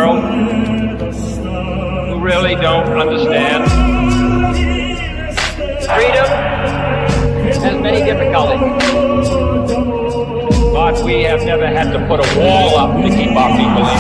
world who really don't understand. Freedom has many difficulties, but we have never had to put a wall up to keep our people in.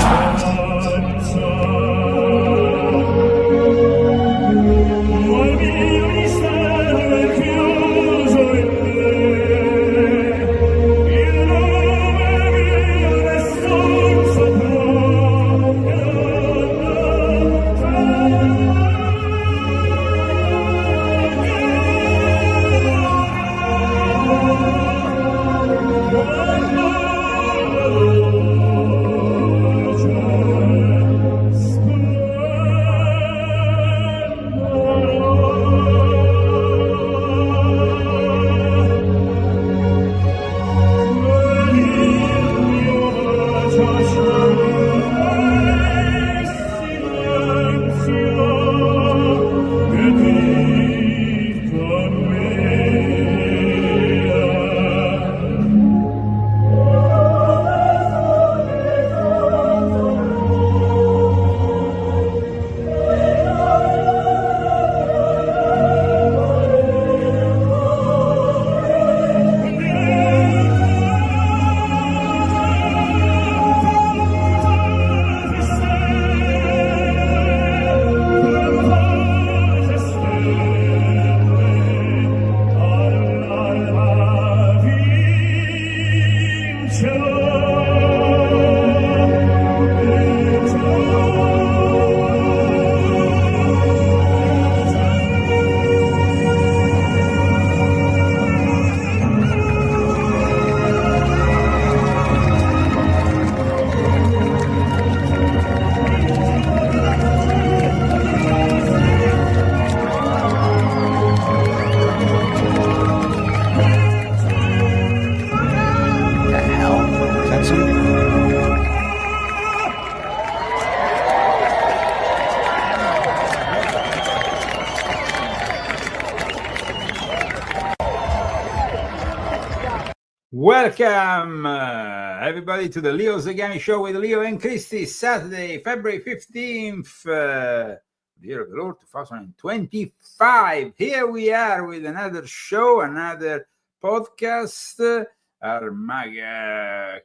Welcome, everybody, to the Leo Zagami Show with Leo and Christy, Saturday, February 15th, the year of the Lord, 2025. Here we are with another show, another podcast, our MAGA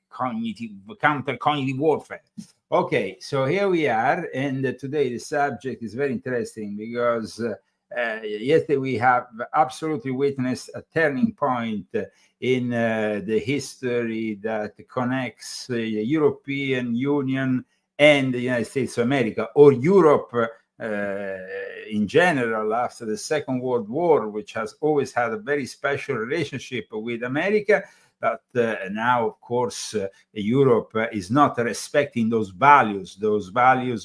Counter Cognitive Warfare. Okay, so here we are, and today the subject is very interesting because yesterday we have absolutely witnessed a turning point in the history that connects the European Union and the United States of America, or Europe in general, after the Second World War, which has always had a very special relationship with America. But now, of course, Europe is not respecting those values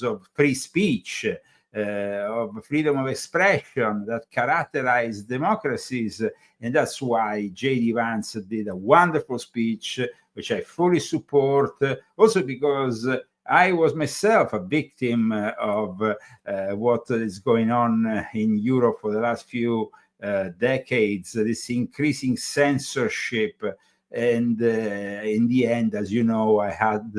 of free speech, of freedom of expression that characterize democracies. And that's why J.D. Vance did a wonderful speech, which I fully support, also because I was myself a victim of what is going on in Europe for the last few decades, this increasing censorship. And in the end, as you know, I had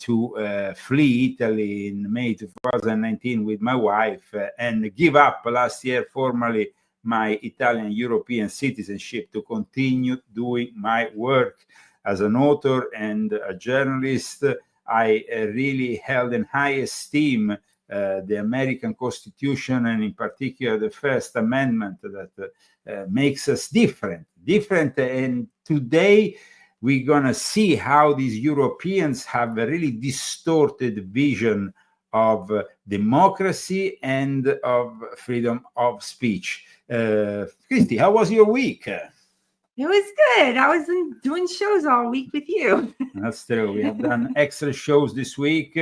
to flee Italy in May 2019 with my wife and give up last year formally my Italian European citizenship to continue doing my work as an author and a journalist. I really held in high esteem the American Constitution, and in particular the First Amendment that makes us different. And today we're going to see how these Europeans have a really distorted vision of democracy and of freedom of speech. Christy, how was your week? It was good. I was doing shows all week with you. That's true. We have done extra shows this week.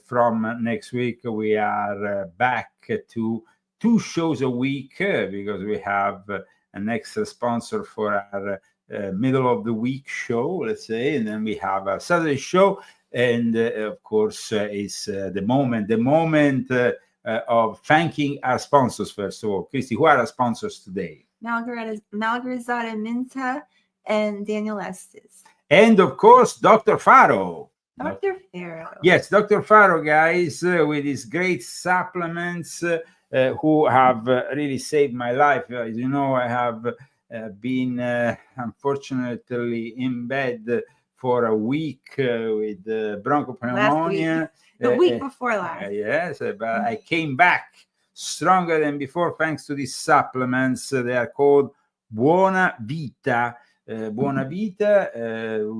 From next week, we are back to 2 shows a week because we have an extra sponsor for our middle of the week show, let's say, and then we have a Saturday show. And of course, it's the moment of thanking our sponsors. First of all, Christy, who are our sponsors today? Malgorzata Minta and Daniel Estes. And of course, Dr. Faro. Dr. Pharaoh. Yes, Dr. Pharaoh, guys, with his great supplements who have really saved my life. As you know, I have been unfortunately in bed for a week with bronchopneumonia. The week before last. Yes, but I came back stronger than before thanks to these supplements. They are called Buona Vita. Buona Vita,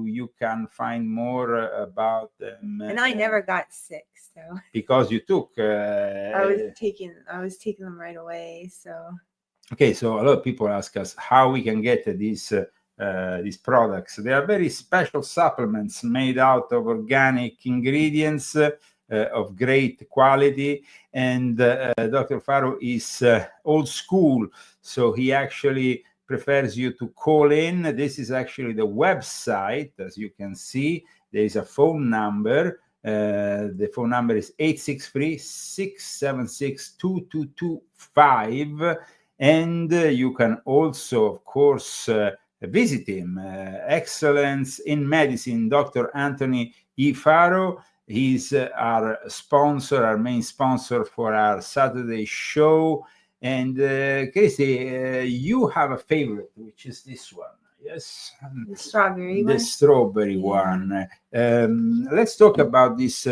you can find more about them. And I never got sick, so because you took. I was taking them right away. So okay, so a lot of people ask us how we can get these products. They are very special supplements made out of organic ingredients of great quality, and Dr. Pharaoh is old school, so he actually prefers you to call in. This is actually the website. As you can see, there is a phone number. The phone number is 863-676-2225, and you can also, of course, visit him. Excellence in Medicine, Dr. Anthony E. Pharaoh. He's our sponsor, our main sponsor for our Saturday show. And Casey, you have a favorite, which is this one. Yes, the strawberry the one. Strawberry one. Let's talk about these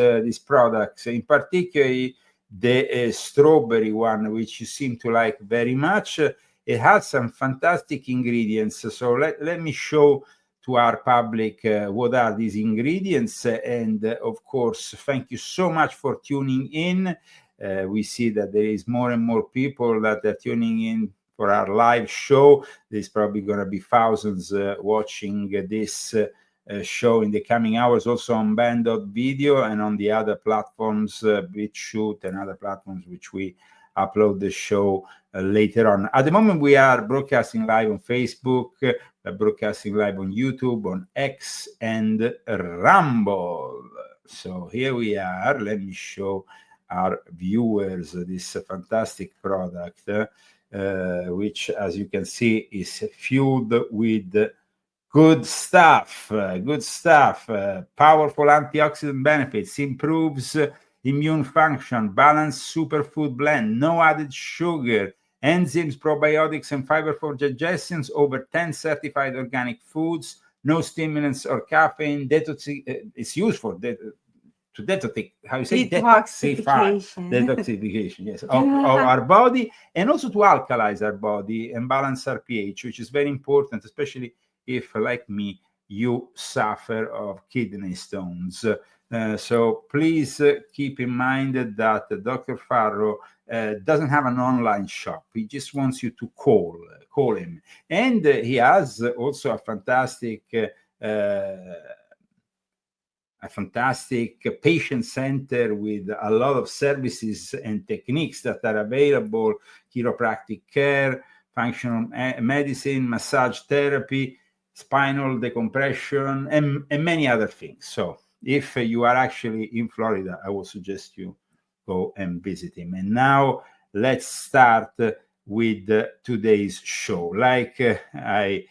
products, in particular the strawberry one, which you seem to like very much. It has some fantastic ingredients. So let me show to our public what are these ingredients. And of course, thank you so much for tuning in. We see that there is more and more people that are tuning in for our live show. There's probably going to be thousands watching this show in the coming hours, also on band.video and on the other platforms, BitChute and other platforms which we upload the show later on. At the moment, we are broadcasting live on Facebook, broadcasting live on YouTube, on X, and Rumble. So here we are. Let me show our viewers this fantastic product, which, as you can see, is fueled with good stuff. Powerful antioxidant benefits, improves immune function, balanced superfood blend, no added sugar, enzymes, probiotics, and fiber for digestions, over 10 certified organic foods, no stimulants or caffeine. It's used for to detoxification, yes, of our body, and also to alkalize our body and balance our pH, which is very important, especially if, like me, you suffer of kidney stones. So please keep in mind that Dr. Pharaoh doesn't have an online shop. He just wants you to call him. And he has also a fantastic patient center with a lot of services and techniques that are available: chiropractic care, functional medicine, massage therapy, spinal decompression, and many other things. So if you are actually in Florida, I would suggest you go and visit him. And now let's start with today's show. Like I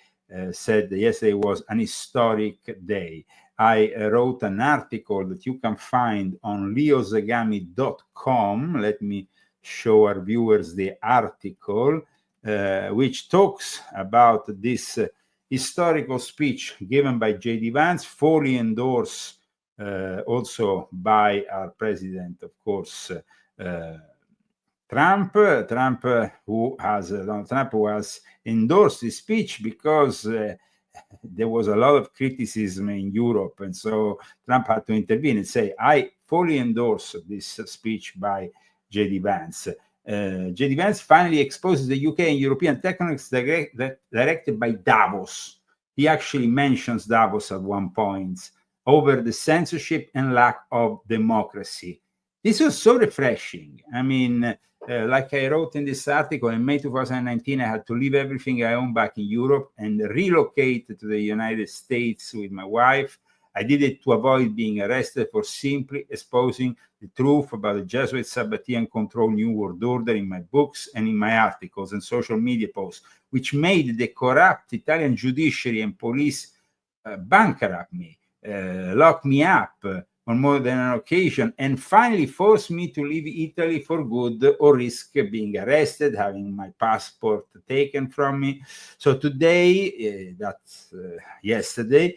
said, yesterday was an historic day. I wrote an article that you can find on leozagami.com. Let me show our viewers the article, which talks about this historical speech given by J.D. Vance, fully endorsed also by our president, of course, Trump, who has endorsed this speech because there was a lot of criticism in Europe, and so Trump had to intervene and say, I fully endorse this speech by J.D. Vance. J.D. Vance finally exposes the UK and European technocrats directed by Davos. He actually mentions Davos at one point over the censorship and lack of democracy. This was so refreshing. I mean, like I wrote in this article, in May 2019, I had to leave everything I owned back in Europe and relocate to the United States with my wife. I did it to avoid being arrested for simply exposing the truth about the Jesuit Sabbatean control New World Order in my books and in my articles and social media posts, which made the corrupt Italian judiciary and police bankrupt me. locked me up on more than an occasion, and finally forced me to leave Italy for good or risk being arrested, having my passport taken from me. So today, that's yesterday,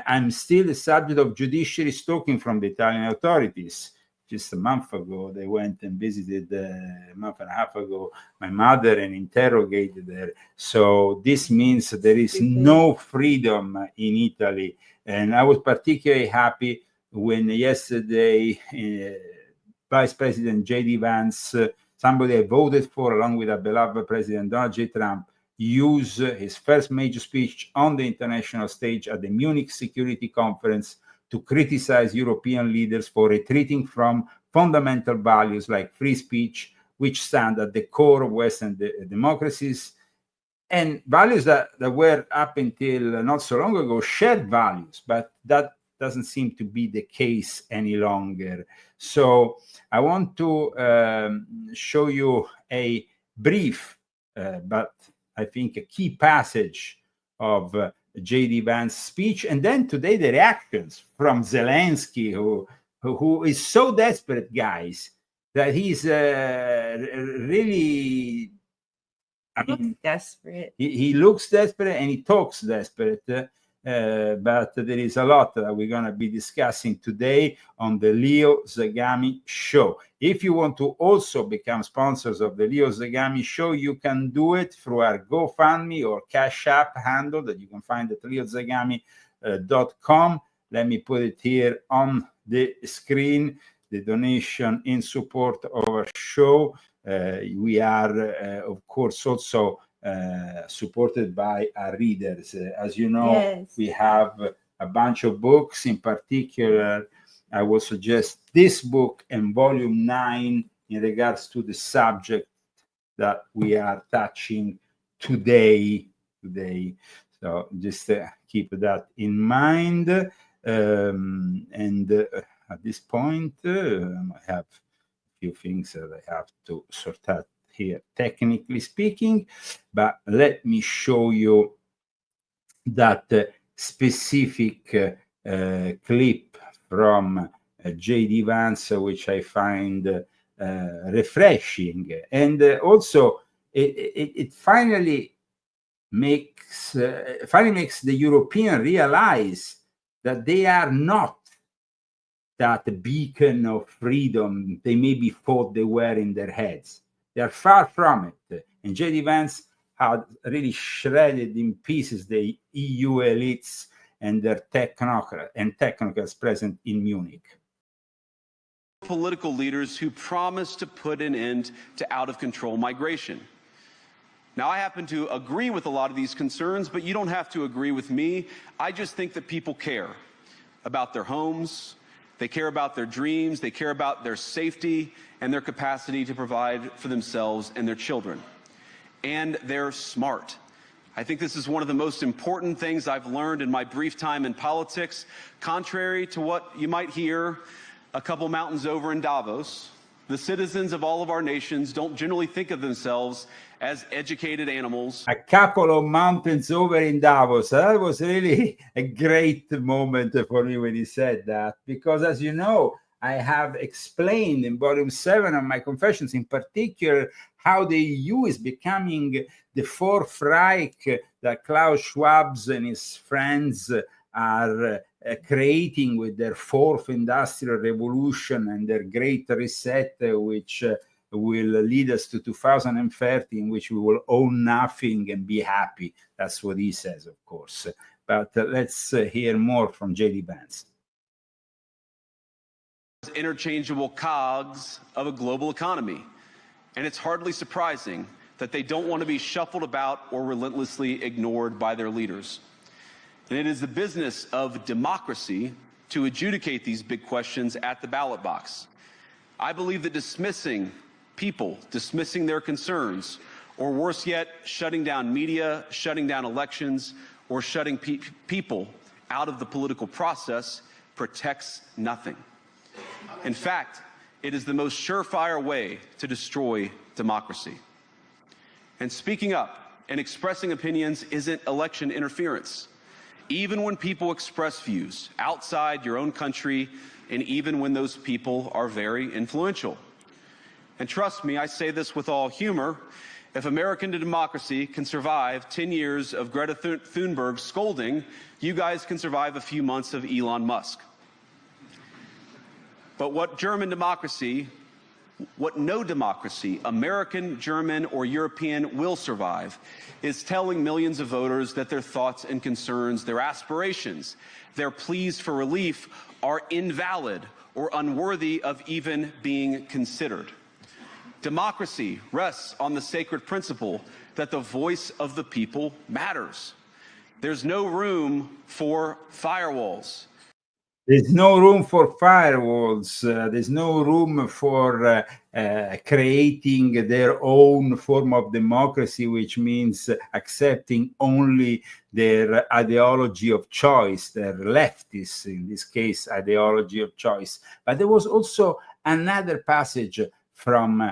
I'm still the subject of judiciary stalking from the Italian authorities. Just a month ago, they went and visited, a month and a half ago, my mother and interrogated her. So this means there is no freedom in Italy. And I was particularly happy when yesterday Vice President J.D. Vance, somebody I voted for along with our beloved President Donald J. Trump, used his first major speech on the international stage at the Munich Security Conference to criticize European leaders for retreating from fundamental values like free speech, which stand at the core of Western democracies, and values that were up until not so long ago shared values, but that doesn't seem to be the case any longer. So I want to show you a brief, but I think a key passage of J.D. Vance's speech, and then today the reactions from Zelensky, who is so desperate, guys, that he's really, I mean, desperate. He looks desperate and he talks desperate. But there is a lot that we're going to be discussing today on the Leo Zagami Show. If you want to also become sponsors of the Leo Zagami Show, you can do it through our GoFundMe or Cash App handle that you can find at leozagami.com. Let me put it here on the screen, the donation in support of our show. We are, of course, also supported by our readers. As you know, Yes. We have a bunch of books. In particular, I will suggest this book and volume 9 in regards to the subject that we are touching today. So just keep that in mind. And at this point, I have a few things that I have to sort out here, technically speaking, but let me show you that specific clip from J.D. Vance, which I find refreshing, and also it finally makes the European realize that they are not that beacon of freedom they maybe thought they were in their heads. They are far from it. And J.D. Vance had really shredded in pieces the EU elites and their technocrats present in Munich. Political leaders who promised to put an end to out-of-control migration. Now, I happen to agree with a lot of these concerns, but you don't have to agree with me. I just think that people care about their homes, they care about their dreams, they care about their safety and their capacity to provide for themselves and their children. And they're smart. I think this is one of the most important things I've learned in my brief time in politics. Contrary to what you might hear a couple mountains over in Davos, the citizens of all of our nations don't generally think of themselves as educated animals. A couple of mountains over in Davos. That was really a great moment for me when he said that, because as you know, I have explained in volume 7 of my Confessions in particular how the EU is becoming the Fourth Reich that Klaus Schwab and his friends are creating with their fourth industrial revolution and their great reset, which will lead us to 2030, in which we will own nothing and be happy. That's what he says, of course. But let's hear more from J.D. Vance. Interchangeable cogs of a global economy. And it's hardly surprising that they don't want to be shuffled about or relentlessly ignored by their leaders. And it is the business of democracy to adjudicate these big questions at the ballot box. I believe that dismissing people, dismissing their concerns, or worse yet, shutting down media, shutting down elections, or shutting people out of the political process protects nothing. In fact, it is the most surefire way to destroy democracy. And speaking up and expressing opinions isn't election interference. even when people express views outside your own country, and even when those people are very influential. And trust me, I say this with all humor, if American democracy can survive 10 years of Greta Thunberg scolding, you guys can survive a few months of Elon Musk. But what no democracy, American, German, or European, will survive is telling millions of voters that their thoughts and concerns, their aspirations, their pleas for relief are invalid or unworthy of even being considered. Democracy rests on the sacred principle that the voice of the people matters. There's no room for firewalls. There's no room for firewalls. There's no room for creating their own form of democracy, which means accepting only their ideology of choice, their leftist, in this case, ideology of choice. But there was also another passage from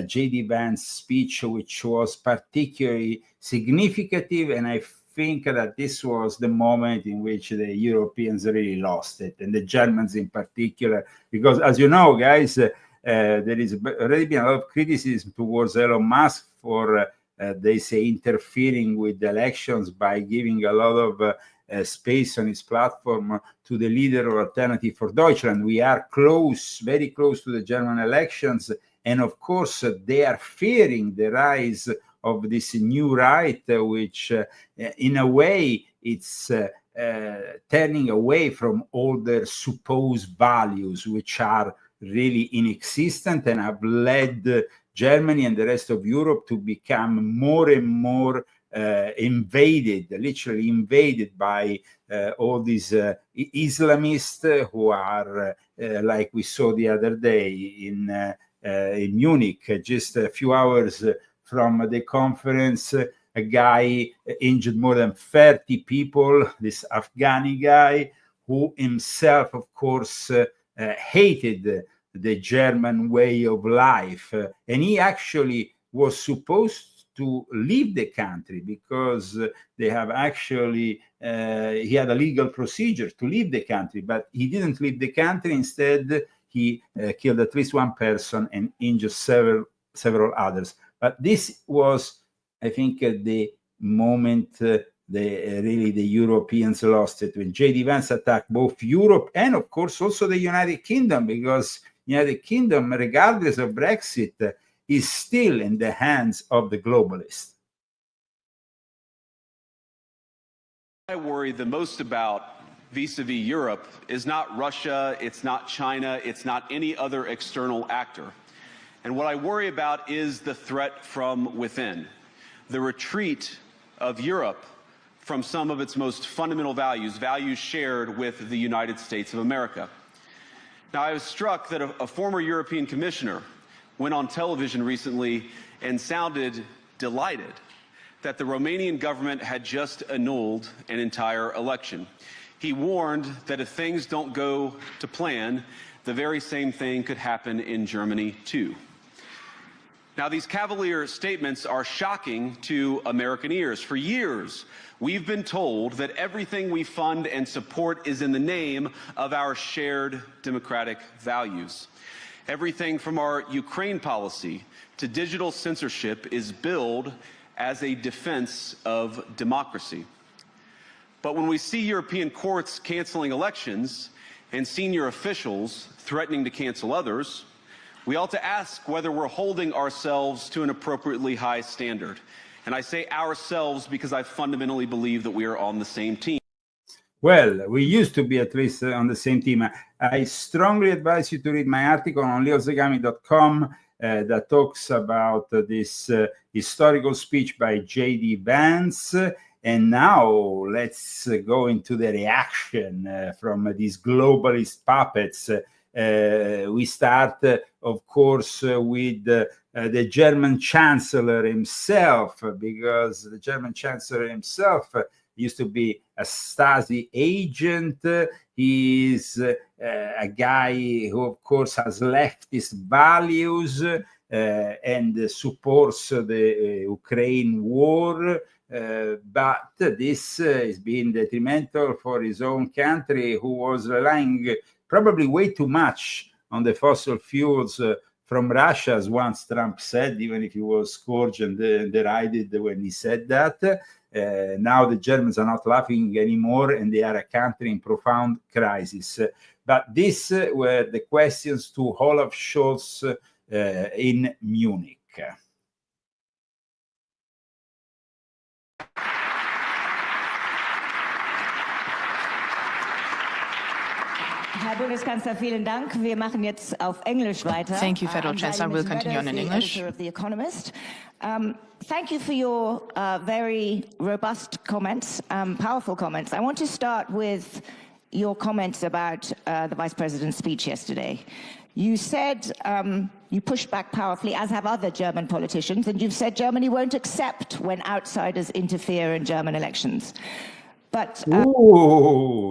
J.D. Vance's speech, which was particularly significant, and I think that this was the moment in which the Europeans really lost it, and the Germans in particular, because as you know, guys, there is already been a lot of criticism towards Elon Musk for, they say, interfering with the elections by giving a lot of space on his platform to the leader of Alternative for Deutschland. We are close, very close to the German elections, and of course, they are fearing the rise of this new right, which in a way it's turning away from all their supposed values, which are really inexistent and have led Germany and the rest of Europe to become more and more invaded, literally invaded by all these Islamists who are, like we saw the other day in Munich, just a few hours from the conference, a guy injured more than 30 people, this Afghani guy, who himself, of course, hated the German way of life. And he actually was supposed to leave the country because they have actually, he had a legal procedure to leave the country, but he didn't leave the country. Instead, he killed at least one person and injured several others. But this was, I think, the moment the Europeans lost it, when J.D. Vance attacked both Europe and, of course, also the United Kingdom, because United Kingdom, regardless of Brexit, is still in the hands of the globalists. I worry the most about vis-a-vis Europe is not Russia, it's not China, it's not any other external actor. And what I worry about is the threat from within, the retreat of Europe from some of its most fundamental values, values shared with the United States of America. Now, I was struck that a former European commissioner went on television recently and sounded delighted that the Romanian government had just annulled an entire election. He warned that if things don't go to plan, the very same thing could happen in Germany too. Now, these cavalier statements are shocking to American ears. For years, we've been told that everything we fund and support is in the name of our shared democratic values. Everything from our Ukraine policy to digital censorship is billed as a defense of democracy. But when we see European courts canceling elections and senior officials threatening to cancel others, we ought to ask whether we're holding ourselves to an appropriately high standard. And I say ourselves because I fundamentally believe that we are on the same team. Well, we used to be at least on the same team. I strongly advise you to read my article on leozagami.com that talks about this historical speech by J.D. Vance. And now let's go into the reaction from these globalist puppets. We start, of course, with the German Chancellor himself, because the German Chancellor himself used to be a Stasi agent. He is a guy who, of course, has leftist values. and supports the Ukraine war. But this is being detrimental for his own country, who was relying probably way too much on the fossil fuels from Russia, as once Trump said, even if he was scourged and derided when he said that. Now the Germans are not laughing anymore, and they are a country in profound crisis. But these were the questions to Olaf Scholz in Munich. Herr Bundeskanzler, vielen Dank. Wir machen jetzt auf Englisch weiter. Thank you, Federal Chancellor. We'll continue on in English. Of The Economist. Thank you for your very robust comments, powerful comments. I want to start with your comments about the Vice President's speech yesterday. You said you pushed back powerfully, as have other German politicians, and you've said Germany won't accept when outsiders interfere in German elections. But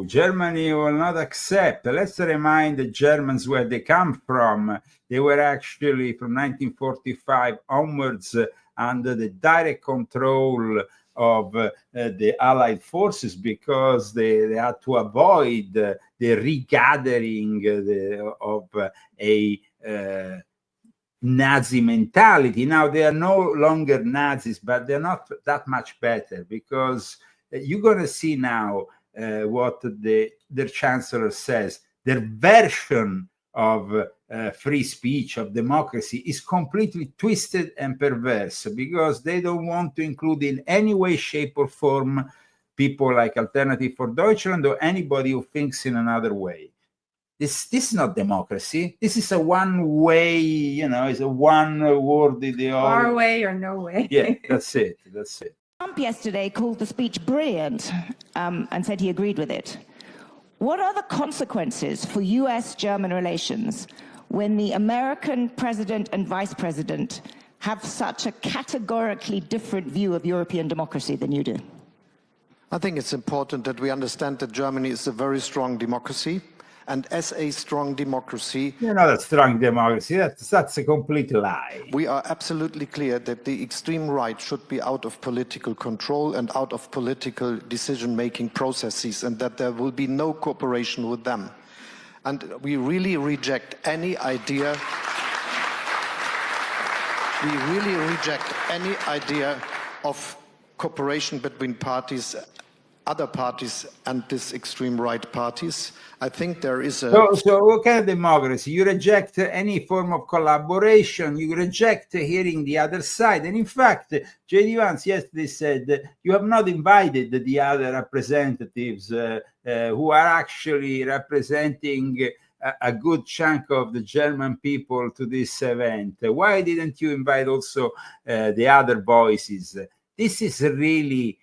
Germany will not accept. Let's remind the Germans where they come from. They were actually from 1945 onwards under the direct control of the Allied forces, because they had to avoid the regathering of a Nazi mentality. Now they are no longer Nazis, but they're not that much better, because you're going to see now what their chancellor says. Their version of free speech, of democracy, is completely twisted and perverse, because they don't want to include in any way, shape, or form people like Alternative for Deutschland or anybody who thinks in another way. This is not democracy. This is a one-way, it's a one-word ideology. Our way or no way. Yeah, that's it. That's it. Trump yesterday called the speech brilliant and said he agreed with it. What are the consequences for US-German relations when the American president and vice president have such a categorically different view of European democracy than you do? I think it's important that we understand that Germany is a very strong democracy. And as a strong democracy... You're not a strong democracy. That's a complete lie. We are absolutely clear that the extreme right should be out of political control and out of political decision-making processes, and that there will be no cooperation with them. And we really reject any idea... We really reject any idea of cooperation between parties, other parties, and these extreme right parties. I think there is a... So what kind of democracy? You reject any form of collaboration, you reject hearing the other side. And in fact, J.D. Vance yesterday said you have not invited the other representatives who are actually representing a good chunk of the German people to this event. Why didn't you invite also the other voices? This is really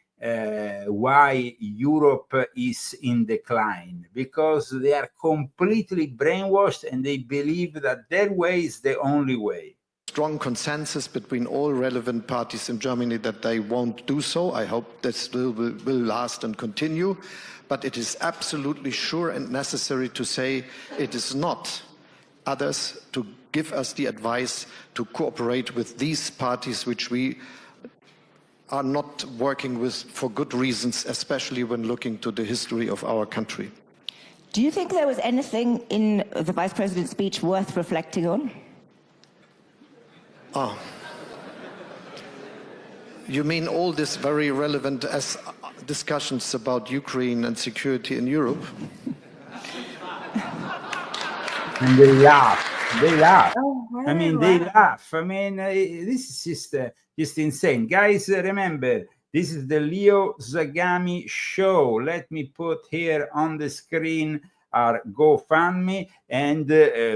why Europe is in decline, because they are completely brainwashed and they believe that their way is the only way. Strong consensus between all relevant parties in Germany that they won't do so. I hope this will last and continue. But it is absolutely sure and necessary to say it is not others to give us the advice to cooperate with these parties which we are not working with for good reasons, especially when looking to the history of our country. Do you think there was anything in the Vice President's speech worth reflecting on? You mean all this very relevant as discussions about Ukraine and security in Europe? And they laugh. They laugh. Oh, I mean, they laugh. I mean, this is just insane. Guys, remember, this is the Leo Zagami show. Let me put here on the screen our GoFundMe. And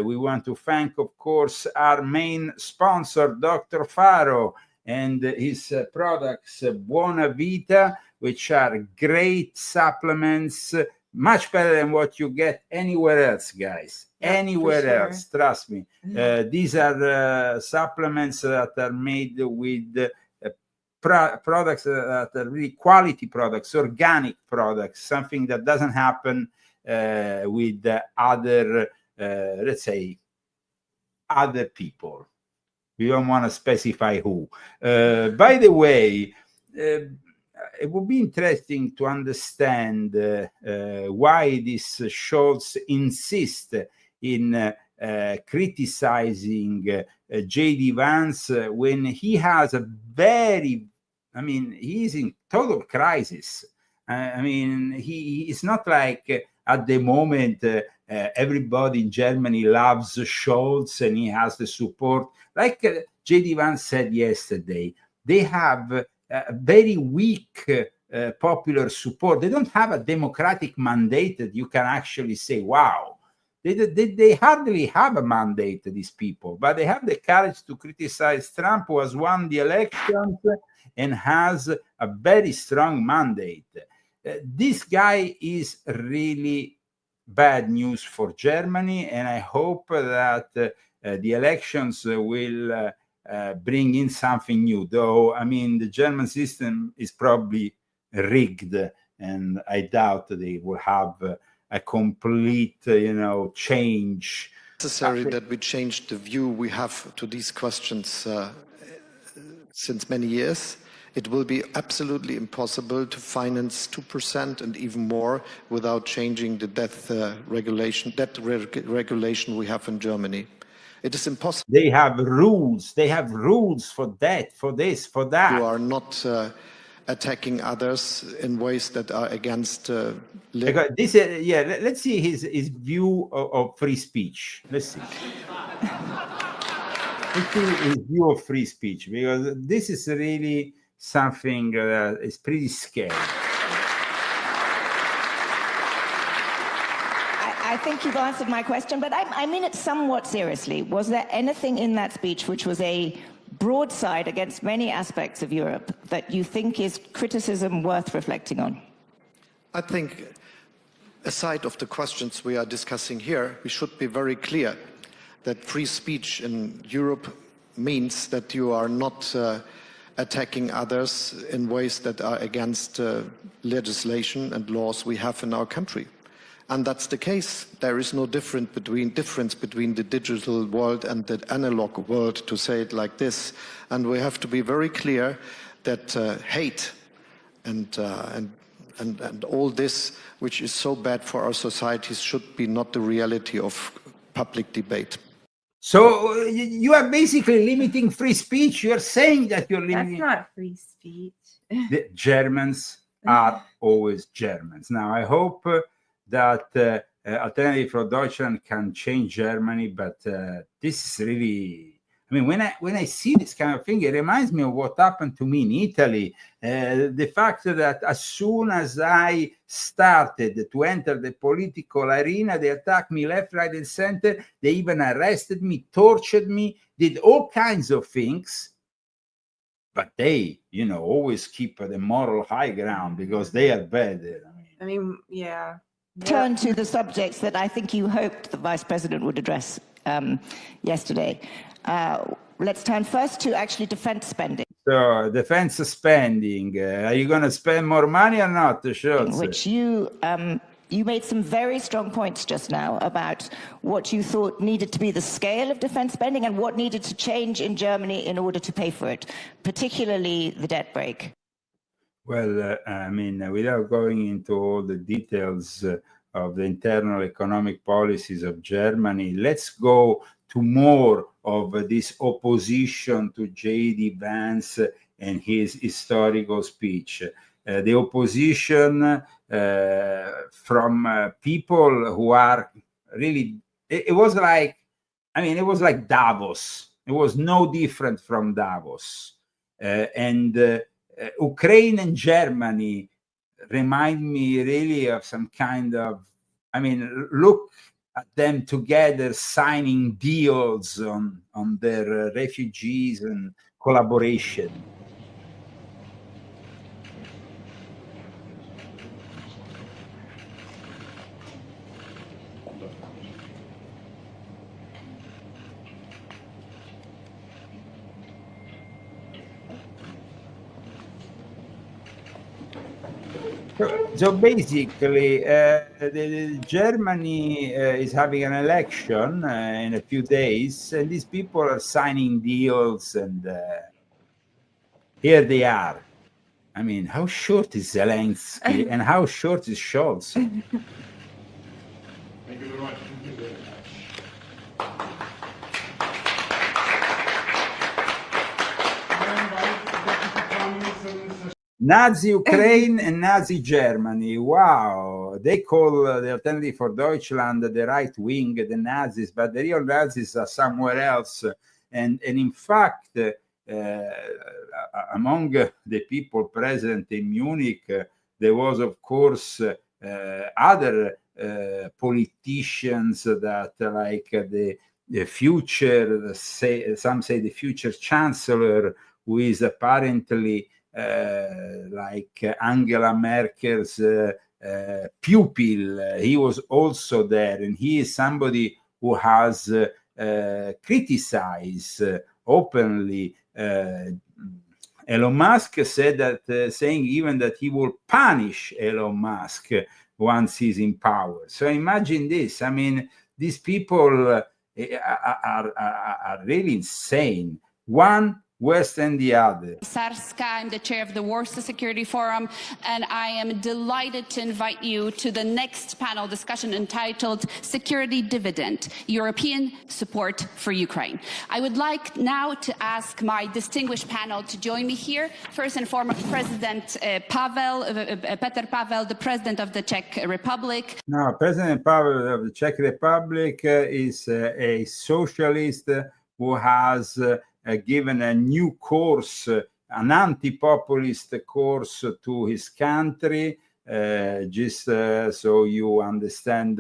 we want to thank, of course, our main sponsor, Dr. Faro, and his products, Buona Vita, which are great supplements, much better than what you get anywhere else, guys. Anywhere else, trust me. These are supplements that are made with products that are really quality products, organic products, something that doesn't happen with other, let's say, other people. We don't want to specify who. By the way, it would be interesting to understand why this Scholz insists in criticizing J.D. Vance when he has a he's in total crisis. It's not like at the moment everybody in Germany loves Scholz and he has the support. Like J.D. Vance said yesterday, they have a very weak popular support. They don't have a democratic mandate that you can actually say, wow. They hardly have a mandate, these people, but they have the courage to criticize Trump, who has won the elections and has a very strong mandate. This guy is really bad news for Germany, and I hope that the elections will bring in something new. Though, the German system is probably rigged, and I doubt they will have a complete, change. Necessary that we change the view we have to these questions since many years. It will be absolutely impossible to finance 2% and even more without changing the debt regulation we have in Germany. It is impossible. They have rules. They have rules for that, for this, for that. You are not attacking others in ways that are against this. Let's see his view of free speech. Let's see. Let's see his view of free speech, because this is really something that is pretty scary. I think you've answered my question, but I mean it somewhat seriously. Was there anything in that speech which was a broadside against many aspects of Europe that you think is criticism worth reflecting on? I think, aside of the questions we are discussing here, we should be very clear that free speech in Europe means that you are not attacking others in ways that are against legislation and laws we have in our country. And that's the case. There is no difference between the digital world and the analog world, to say it like this. And we have to be very clear that hate and all this, which is so bad for our societies, should be not the reality of public debate. So you are basically limiting free speech. You are saying that you're limiting. That's not free speech. The Germans are always Germans. Now, I hope that Alternative for Deutschland can change Germany, but this is really, when I see this kind of thing, it reminds me of what happened to me in Italy. The fact that as soon as I started to enter the political arena, they attacked me left, right, and center. They even arrested me, tortured me, did all kinds of things. But they, always keep the moral high ground because they are better. Yeah. Turn to the subjects that I think you hoped the Vice President would address yesterday. Let's turn first to actually defense spending. So, defense spending. Are you going to spend more money or not, Schultz? Which you made some very strong points just now about what you thought needed to be the scale of defense spending and what needed to change in Germany in order to pay for it, particularly the debt brake. Well, without going into all the details of the internal economic policies of Germany, let's go to more of this opposition to J.D. Vance and his historical speech. The opposition from people who are really, it was like Davos. It was no different from Davos. Ukraine and Germany remind me really of some kind of, look at them together signing deals on their refugees and collaboration. So basically, Germany is having an election in a few days, and these people are signing deals, and here they are. I mean, how short is Zelensky and how short is Scholz? Thank you very much. Nazi Ukraine and Nazi Germany. Wow. They call the Alternative for Deutschland the right wing, the Nazis, but the real Nazis are somewhere else. And in fact, among the people present in Munich, there was, of course, other politicians that, like the future, some say the future chancellor, who is apparently like Angela Merkel's pupil. He was also there, and he is somebody who has criticized openly Elon Musk. Said that, saying even that he will punish Elon Musk once he's in power. So imagine this. I mean, these people are really insane. One worse than the other. Sarska, I'm the chair of the Warsaw Security Forum, and I am delighted to invite you to the next panel discussion entitled Security Dividend, European Support for Ukraine. I would like now to ask my distinguished panel to join me here. First and foremost, President Petr Pavel, the President of the Czech Republic. Now, President Pavel of the Czech Republic is a socialist who has given a new course, an anti-populist course to his country, just so you understand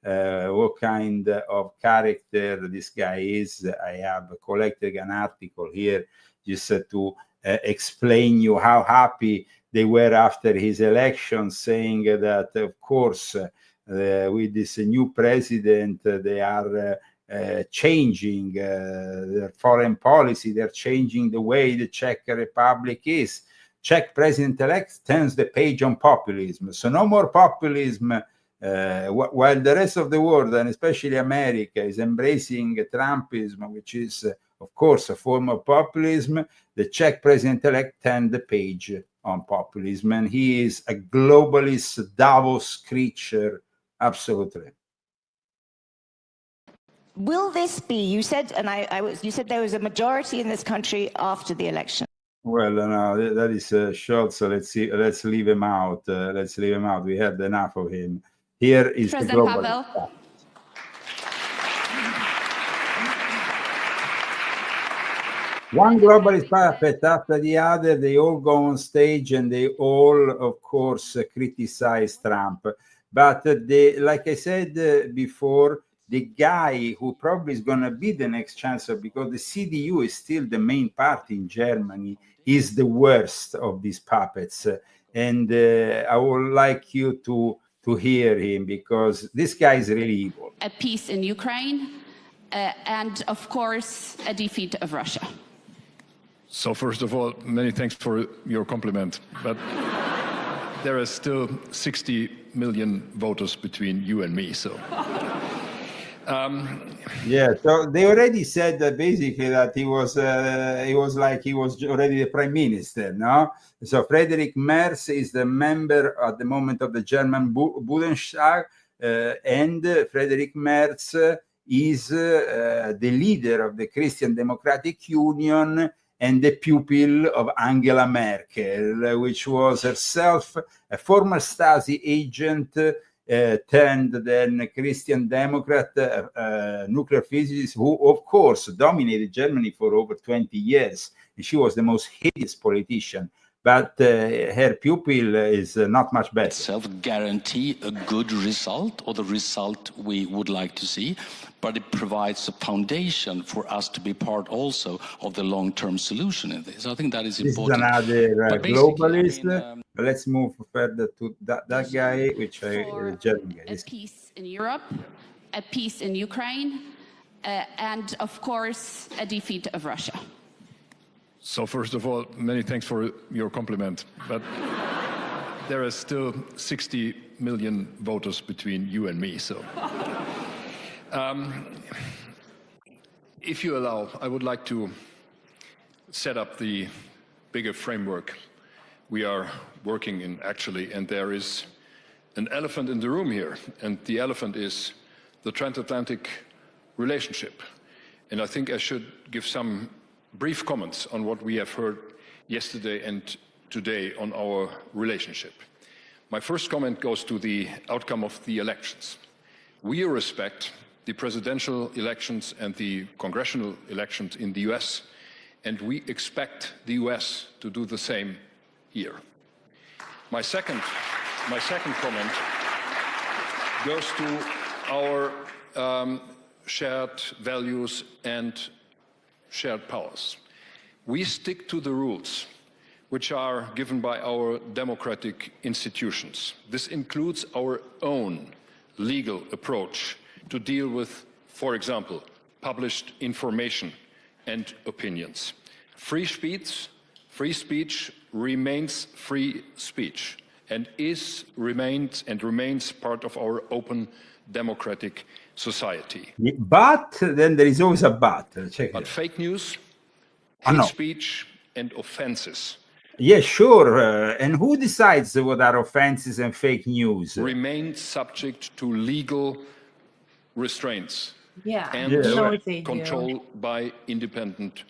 what kind of character this guy is. I have collected an article here just to explain you how happy they were after his election, saying that, of course, with this new president, they are changing their foreign policy. They're changing the way the Czech Republic is. Czech president-elect turns the page on populism. So no more populism, while the rest of the world, and especially America, is embracing Trumpism, which is, of course, a form of populism. The Czech president-elect turned the page on populism, and he is a globalist Davos creature, absolutely. Will this be? You said, and you said there was a majority in this country after the election. Well, no, that is Scholz. So let's see. Let's leave him out. Let's leave him out. We had enough of him. Here is President the global. Pavel. One globalist puppet after the other. They all go on stage and they all, of course, criticize Trump. But like I said before, the guy who probably is going to be the next chancellor, because the CDU is still the main party in Germany, is the worst of these puppets. And I would like you to hear him, because this guy is really evil. A peace in Ukraine, and of course, a defeat of Russia. So first of all, many thanks for your compliment. But there are still 60 million voters between you and me, so... Yeah, so they already said that basically that he was already the prime minister, no? So Friedrich Merz is the member at the moment of the German Bundestag, and Friedrich Merz is the leader of the Christian Democratic Union and the pupil of Angela Merkel, which was herself a former Stasi agent, turned then Christian Democrat, nuclear physicist, who, of course, dominated Germany for over 20 years. And she was the most hideous politician. But her pupil is not much better. Itself guarantee a good result, or the result we would like to see, but it provides a foundation for us to be part also of the long-term solution in this. I think that is important. This is another globalist. I mean, let's move further to that guy, which German guy. A peace in Europe, a peace in Ukraine, and of course, a defeat of Russia. So first of all, many thanks for your compliment. But there are still 60 million voters between you and me. So, if you allow, I would like to set up the bigger framework we are working in, actually, and there is an elephant in the room here, and the elephant is the transatlantic relationship. And I think I should give some brief comments on what we have heard yesterday and today on our relationship. My first comment goes to the outcome of the elections. We respect the presidential elections and the congressional elections in the US, and we expect the US to do the same here. My second comment goes to our shared values and shared powers. We stick to the rules which are given by our democratic institutions. This includes our own legal approach to deal with, for example, published information and opinions. Free speech remains free speech and remains part of our open democratic society. But then there is always a but. But fake news, hate speech, and offenses. Yeah, sure. And who decides what are offenses and fake news? Remain subject to legal restraints and control by independent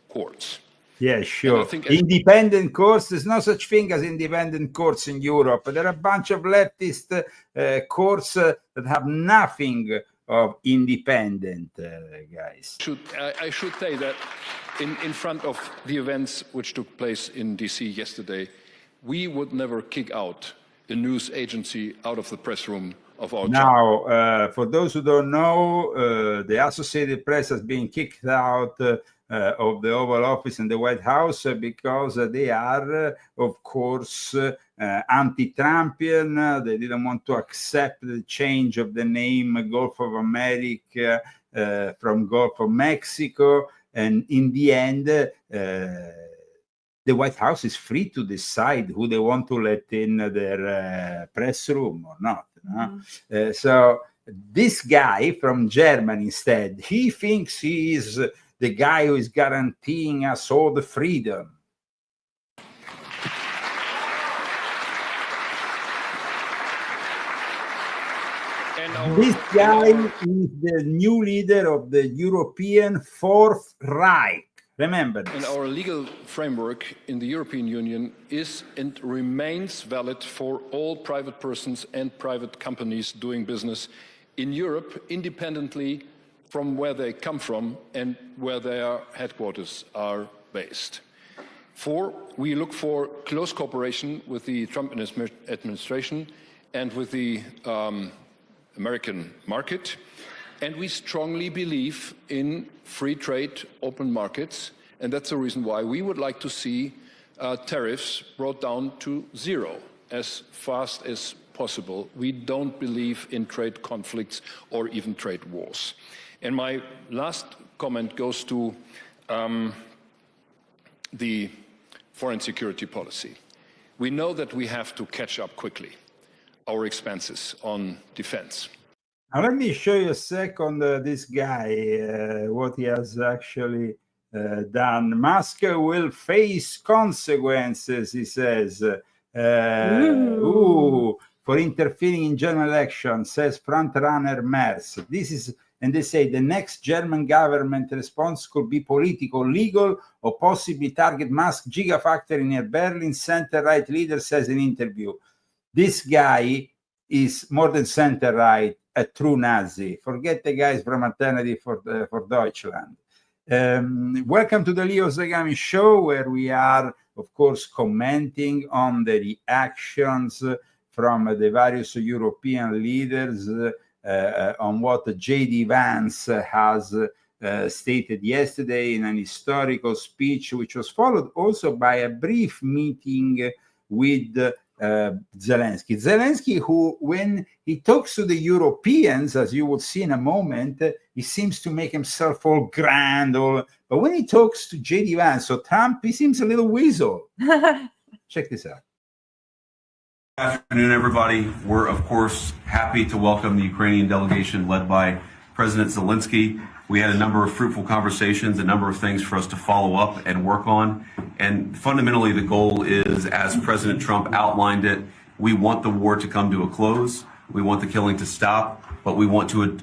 courts. Yeah, sure. Independent courts, there's no such thing as independent courts in Europe. There are a bunch of leftist courts that have nothing of independent, guys. I should say that in front of the events which took place in DC yesterday, we would never kick out a news agency out of the press room of our Now, for those who don't know, the Associated Press has been kicked out of the Oval Office and the White House because they are, of course, anti-Trumpian. They didn't want to accept the change of the name Gulf of America from Gulf of Mexico. And in the end, the White House is free to decide who they want to let in their press room or not. So this guy from Germany, instead, he thinks he is the guy who is guaranteeing us all the freedom. This guy is the new leader of the European Fourth Reich. Remember this. And our legal framework in the European Union is and remains valid for all private persons and private companies doing business in Europe, independently from where they come from and where their headquarters are based. We look for close cooperation with the Trump administration and with the American market, and we strongly believe in free trade, open markets, and that's the reason why we would like to see tariffs brought down to zero as fast as possible. We don't believe in trade conflicts or even trade wars. And my last comment goes to the foreign security policy. We know that we have to catch up quickly our expenses on defense. Now let me show you a second this guy, what he has actually done. Musk will face consequences, he says, for interfering in German elections, says frontrunner Merz. This is, and they say the next German government response could be political, legal, or possibly target Musk gigafactory near Berlin, center-right leader says in interview. This guy is more than center-right, a true Nazi. Forget the guys from Alternative for Deutschland. Welcome to the Leo Zagami show, where we are, of course, commenting on the reactions from the various European leaders on what J.D. Vance has stated yesterday in an historical speech, which was followed also by a brief meeting with Zelensky. Zelensky, who, when he talks to the Europeans, as you will see in a moment, he seems to make himself all grand, but when he talks to J.D. Vance or Trump, he seems a little weasel. Check this out. afternoon, everybody. We're, of course, happy to welcome the Ukrainian delegation led by President Zelensky. We had a number of fruitful conversations, a number of things for us to follow up and work on. And fundamentally, the goal is, as President Trump outlined it, we want the war to come to a close. We want the killing to stop, but we want to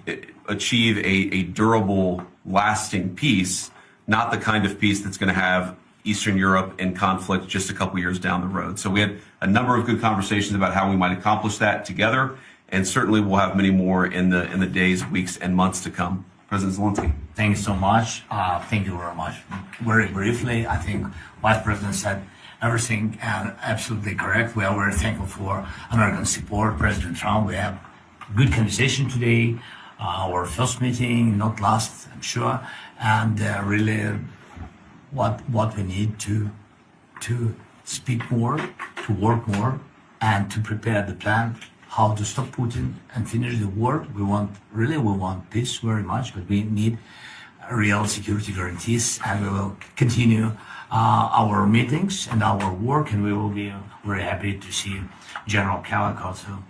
achieve a durable, lasting peace, not the kind of peace that's going to have Eastern Europe in conflict just a couple years down the road. So we had a number of good conversations about how we might accomplish that together, and certainly we'll have many more in the days, weeks, and months to come. President Zelensky. Thank you so much. Thank you very much. Very briefly, I think Vice President said everything absolutely correct. We are very thankful for American support. President Trump, we have good conversation today. Our first meeting, not last, I'm sure, and really what we need to speak more, to work more, and to prepare the plan how to stop Putin and finish the war. We want peace very much, but we need real security guarantees, and we will continue our meetings and our work, and we will be very happy to see General Kellogg also.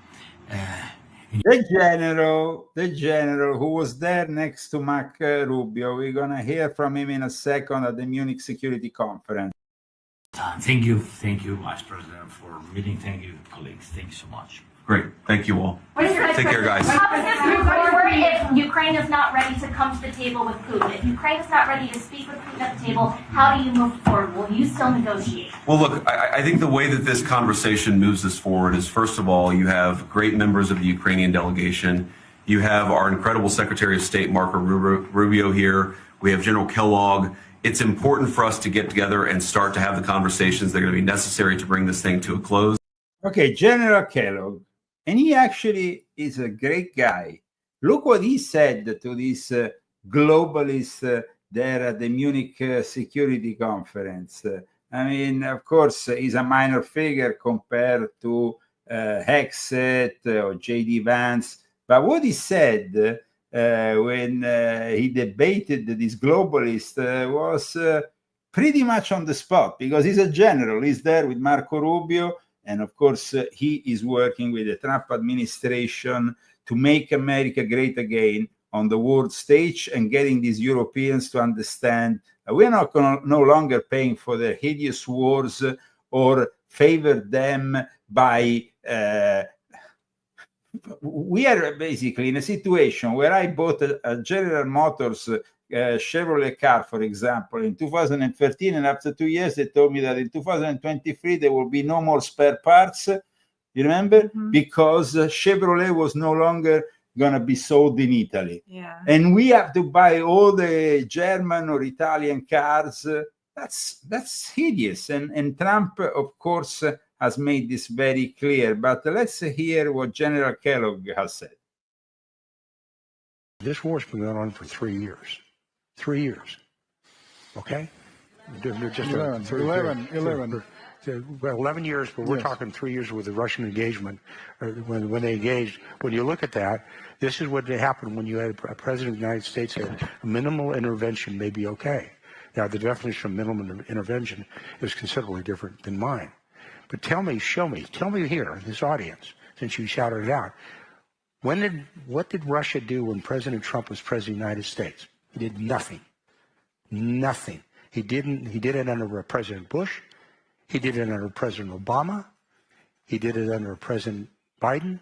The general who was there next to Mark Rubio. We're going to hear from him in a second at the Munich Security Conference. Thank you, Vice President, for meeting. Thank you, colleagues. Thank you so much. Great. Thank you all. Take care, guys. How does this move forward if Ukraine is not ready to come to the table with Putin? If Ukraine is not ready to speak with Putin at the table, how do you move forward? Will you still negotiate? Well, look, I think the way that this conversation moves us forward is, first of all, you have great members of the Ukrainian delegation. You have our incredible Secretary of State, Marco Rubio, here. We have General Kellogg. It's important for us to get together and start to have the conversations that are going to be necessary to bring this thing to a close. Okay, General Kellogg. And he actually is a great guy. Look what he said to this globalist there at the Munich Security Conference. I mean, of course, he's a minor figure compared to Hexet or J.D. Vance. But what he said when he debated this globalist was pretty much on the spot, because he's a general. He's there with Marco Rubio. And of course, he is working with the Trump administration to make America great again on the world stage and getting these Europeans to understand we're not no longer paying for their hideous wars or favor them by... we are basically in a situation where I bought a General Motors Chevrolet car, for example, in 2013, and after 2 years they told me that in 2023 there will be no more spare parts. You remember? Because Chevrolet was no longer going to be sold in Italy. Yeah. And we have to buy all the German or Italian cars. That's hideous. And Trump, of course, has made this very clear. But let's hear what General Kellogg has said. This war's been going on for 3 years. 3 years. Okay? Just 11 years, but we're talking 3 years with the Russian engagement, when they engaged. When you look at that, this is what happened when you had a president of the United States said a minimal intervention may be okay. Now, the definition of minimal intervention is considerably different than mine. But tell me here, in this audience, since you shouted it out, what did Russia do when President Trump was president of the United States? He did nothing. Nothing. He did it under President Bush. He did it under President Obama. He did it under President Biden.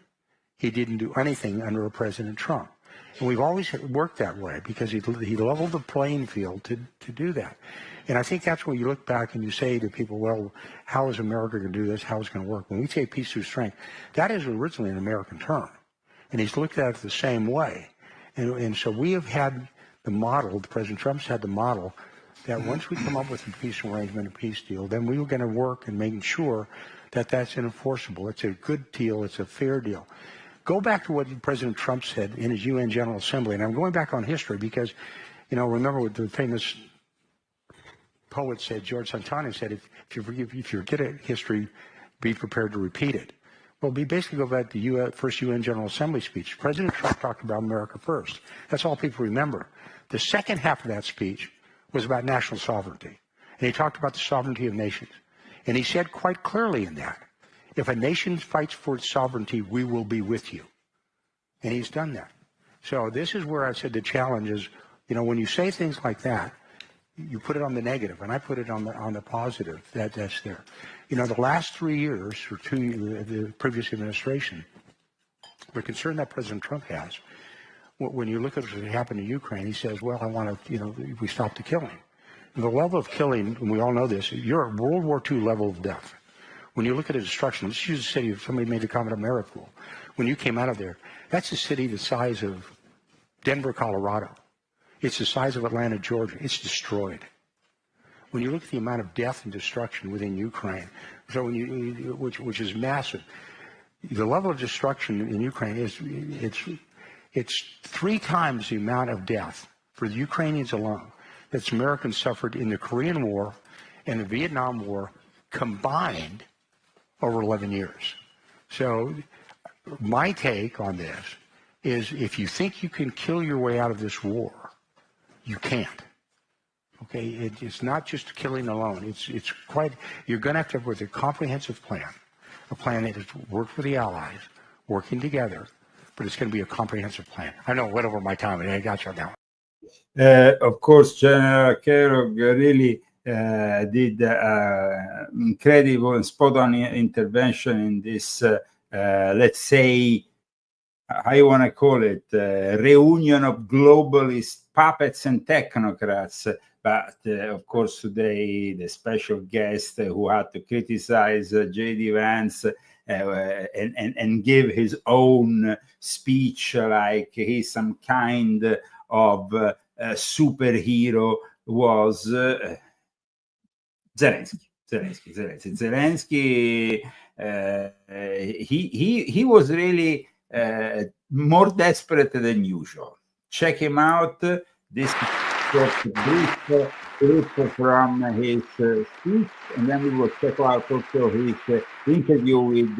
He didn't do anything under President Trump. And we've always worked that way because he leveled the playing field to do that. And I think that's when you look back and you say to people, well, how is America going to do this? How is it going to work? When we say peace through strength, that is originally an American term. And he's looked at it the same way. And so we have had the model, President Trump's had the model, that once we come up with a peace arrangement, a peace deal, then we were going to work and making sure that that's enforceable. It's a good deal. It's a fair deal. Go back to what President Trump said in his UN General Assembly. And I'm going back on history because, remember what the famous poet said, George Santana said, if you forget a history, be prepared to repeat it. Well, we basically go back to the first UN General Assembly speech. President Trump talked about America first. That's all people remember. The second half of that speech was about national sovereignty. And he talked about the sovereignty of nations. And he said quite clearly in that, If a nation fights for its sovereignty, we will be with you. And he's done that. So this is where I said the challenge is, when you say things like that, you put it on the negative, and I put it on the positive. That's there. The last 3 years, or 2 years, the previous administration, the concern that President Trump has, when you look at what happened in Ukraine, he says, well, I want to, we stop the killing. And the level of killing, and we all know this, you're at World War II level of death. When you look at the destruction, let's use a city, somebody made the comment of Mariupol. When you came out of there, that's a city the size of Denver, Colorado. It's the size of Atlanta, Georgia. It's destroyed. When you look at the amount of death and destruction within Ukraine, so which is massive, the level of destruction in Ukraine it's 3 times the amount of death for the Ukrainians alone that Americans suffered in the Korean War and the Vietnam War combined over 11 years. So my take on this is, if you think you can kill your way out of this war, you can't. Okay, it's not just killing alone. It's quite. You're going to have to have a comprehensive plan, a plan that has worked for the Allies, working together, but it's going to be a comprehensive plan. I know I went over my time, and I got you on that one. Of course, General Kellogg really did incredible and spot-on intervention in this, let's say, I want to call it reunion of globalist puppets and technocrats. But of course, today the special guest who had to criticize J.D. Vance and give his own speech like he's some kind of superhero was Zelensky. He was really more desperate than usual. Check him out. This brief from his speech, and then we will check out also his interview with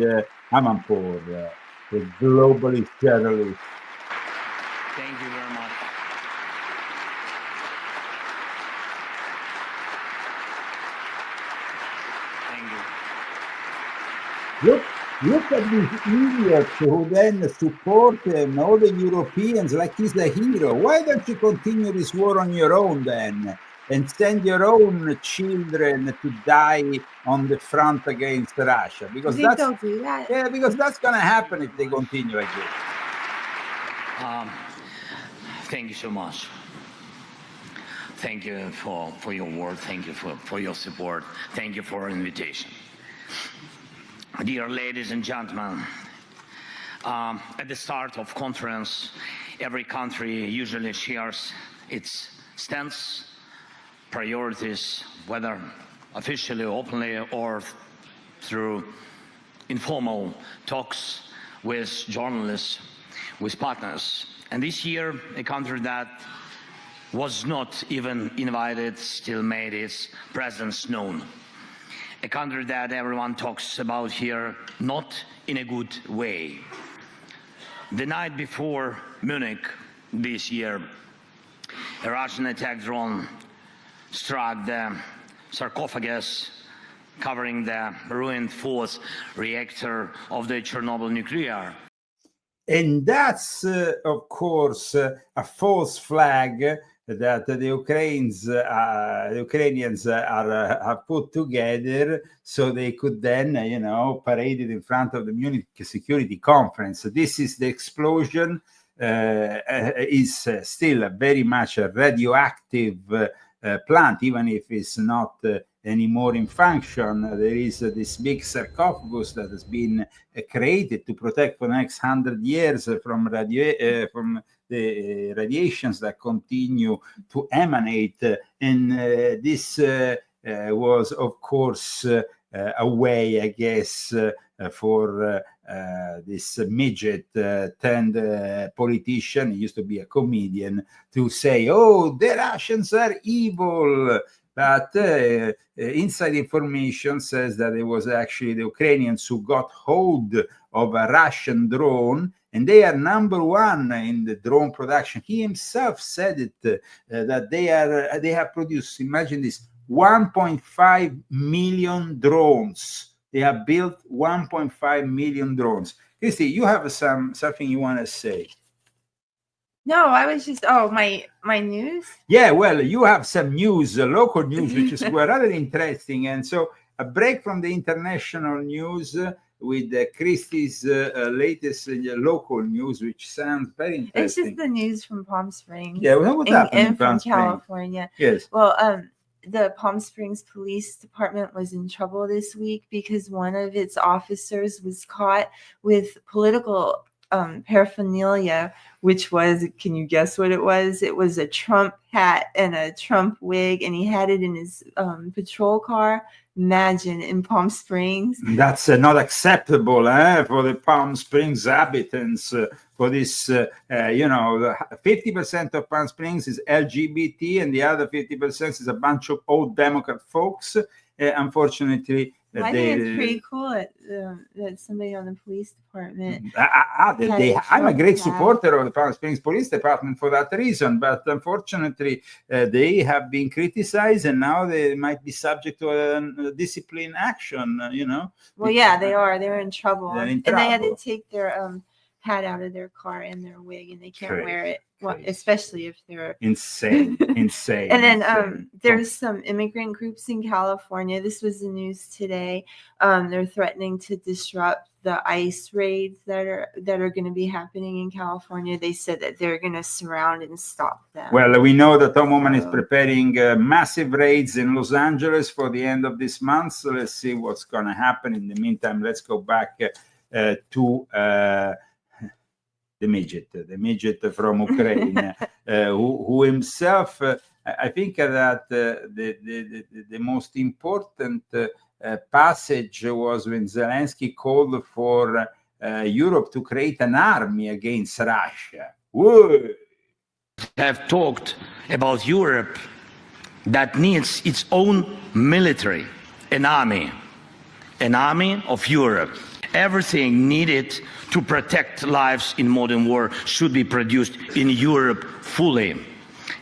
Amanpour, the globalist journalist. Thank you very much. Thank you. Look at these idiots who then support him, all the Europeans, like he's a hero. Why don't you continue this war on your own then, and send your own children to die on the front against Russia? Because don't do that. Yeah, because that's going to happen if they continue again. Thank you so much. Thank you for your word. Thank you for your support. Thank you for your invitation. Dear ladies and gentlemen, at the start of conference, every country usually shares its stance, priorities, whether officially, openly, or through informal talks with journalists, with partners. And this year, a country that was not even invited still made its presence known. A country that everyone talks about here, not in a good way. The night before Munich this year, a Russian attack drone struck the sarcophagus covering the ruined fourth reactor of the Chernobyl nuclear. And that's, of course, a false flag that the Ukrainians have put together so they could then, parade it in front of the Munich Security Conference. This is the explosion, is still very much a radioactive plant, even if it's not anymore in function. There is this big sarcophagus that has been created to protect for the next 100 years from the radiations that continue to emanate. And this was, of course, a way, I guess, for this midget turned politician, he used to be a comedian, to say, oh, the Russians are evil. But inside information says that it was actually the Ukrainians who got hold of a Russian drone, and they are number one in the drone production. He himself said it, that they have produced, imagine this, 1.5 million drones they have built 1.5 million drones. Christy, you have something you want to say? No, I was just my news. Yeah, well, you have some news, local news, which is rather interesting. And so a break from the international news with Christie's latest local news, which sounds very interesting. It's just the news from Palm Springs. Yeah, what's happening in from Palm Springs? California. Yes. Well, the Palm Springs Police Department was in trouble this week because one of its officers was caught with political paraphernalia, which was, can you guess what it was? It was a Trump hat and a Trump wig, and he had it in his patrol car. Imagine, in Palm Springs. That's not acceptable for the Palm Springs inhabitants. For this, 50% of Palm Springs is LGBT, and the other 50% is a bunch of old Democrat folks. Unfortunately, I think it's pretty cool that somebody on the police department. I'm a great supporter of the Palm Springs Police Department for that reason, but unfortunately, they have been criticized, and now they might be subject to a discipline action. Well, yeah, they are. They're in trouble, and they had to take their hat out of their car and their wig, and they can't wear it, especially if they're insane. And then there's some immigrant groups in California. This was the news today. They're threatening to disrupt the ICE raids that are going to be happening in California. They said that they're going to surround and stop them. Well, we know that Tom Woman is preparing massive raids in Los Angeles for the end of this month. So let's see what's going to happen. In the meantime, let's go back to the midget from Ukraine, who himself, I think that the most important passage was when Zelensky called for Europe to create an army against Russia. Whoa. Have talked about Europe that needs its own military, an army of Europe. Everything needed to protect lives in modern war should be produced in Europe fully.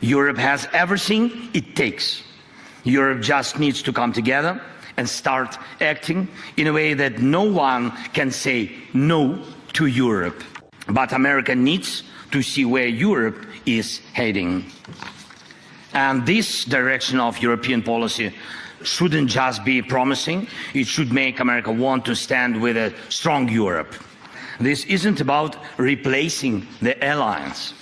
Europe has everything it takes. Europe just needs to come together and start acting in a way that no one can say no to Europe. But America needs to see where Europe is heading. And this direction of European policy shouldn't just be promising, it should make America want to stand with a strong Europe. This isn't about replacing the alliance.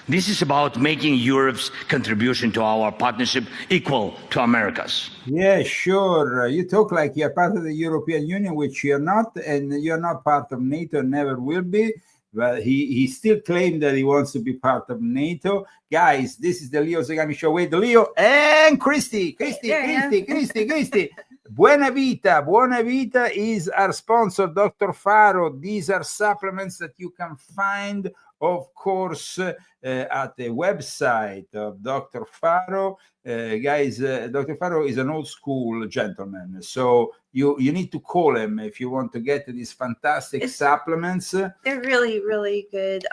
This is about making Europe's contribution to our partnership equal to America's. Yeah, sure. You talk like you're part of the European Union, which you're not, and you're not part of NATO, never will be. But he still claimed that he wants to be part of NATO. Guys, this is the Leo Zagami Show with Leo and Christy. Buena Vita is our sponsor, Dr. Faro. These are supplements that you can find, of course, at the website of Dr. Faro. Guys, Dr. Faro is an old school gentleman, so you need to call him if you want to get these fantastic supplements. They're really, really good.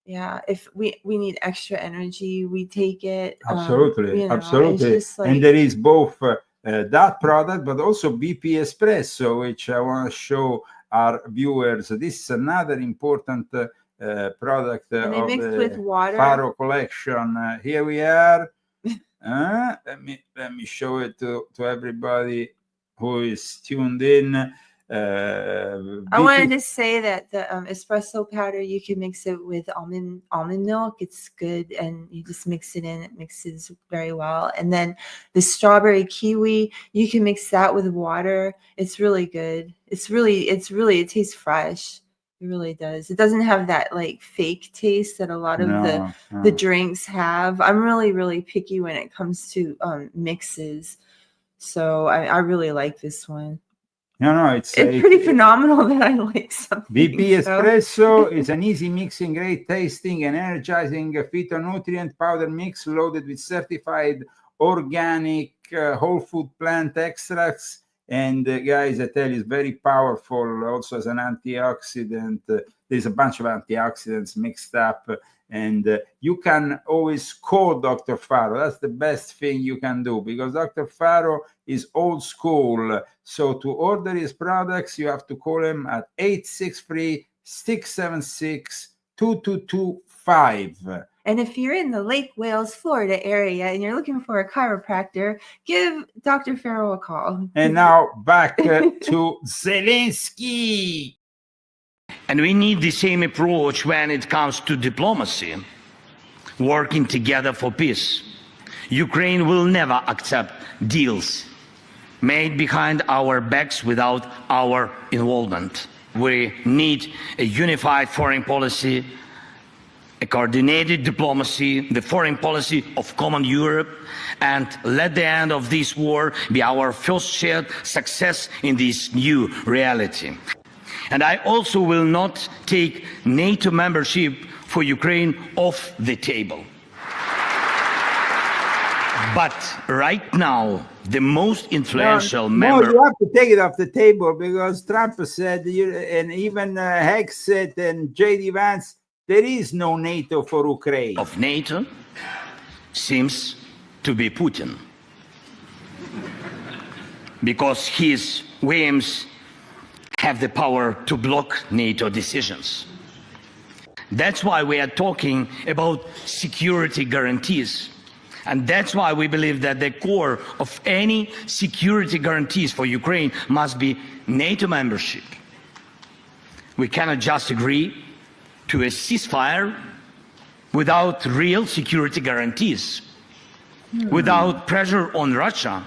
Yeah, if we need extra energy, we take it. Absolutely. And there is both that product, but also BP Espresso, which I want to show our viewers. This is another important product of the Faro collection. Here we are. Let me show it to everybody who is tuned in. I wanted to say that the espresso powder, you can mix it with almond milk. It's good, and you just mix it in. It mixes very well. And then the strawberry kiwi, you can mix that with water. It's really good. It tastes fresh. It really does. It doesn't have that like fake taste that a lot of the drinks have. I'm really, really picky when it comes to mixes. So I really like this one. No, it's pretty phenomenal that I like something. BP Espresso is an easy mixing, great tasting, and energizing phytonutrient powder mix loaded with certified organic whole food plant extracts. And guys, I tell you, it's very powerful also as an antioxidant. There's a bunch of antioxidants mixed up And you can always call Dr. Faro. That's the best thing you can do, because Dr. Faro is old school. So to order his products, you have to call him at 863-676-2225. And if you're in the Lake Wales, Florida area and you're looking for a chiropractor, give Dr. Farrell a call. And now back to Zelensky. And we need the same approach when it comes to diplomacy, working together for peace. Ukraine will never accept deals made behind our backs without our involvement. We need a unified foreign policy, a coordinated diplomacy, the foreign policy of common Europe, and let the end of this war be our first shared success in this new reality. And I also will not take NATO membership for Ukraine off the table. But right now, the most influential member... No, you have to take it off the table, because Trump said, and even Hexet and J.D. Vance, there is no NATO for Ukraine. Of NATO seems to be Putin, because his whims have the power to block NATO decisions. That's why we are talking about security guarantees. And that's why we believe that the core of any security guarantees for Ukraine must be NATO membership. We cannot just agree to a ceasefire without real security guarantees, without pressure on Russia,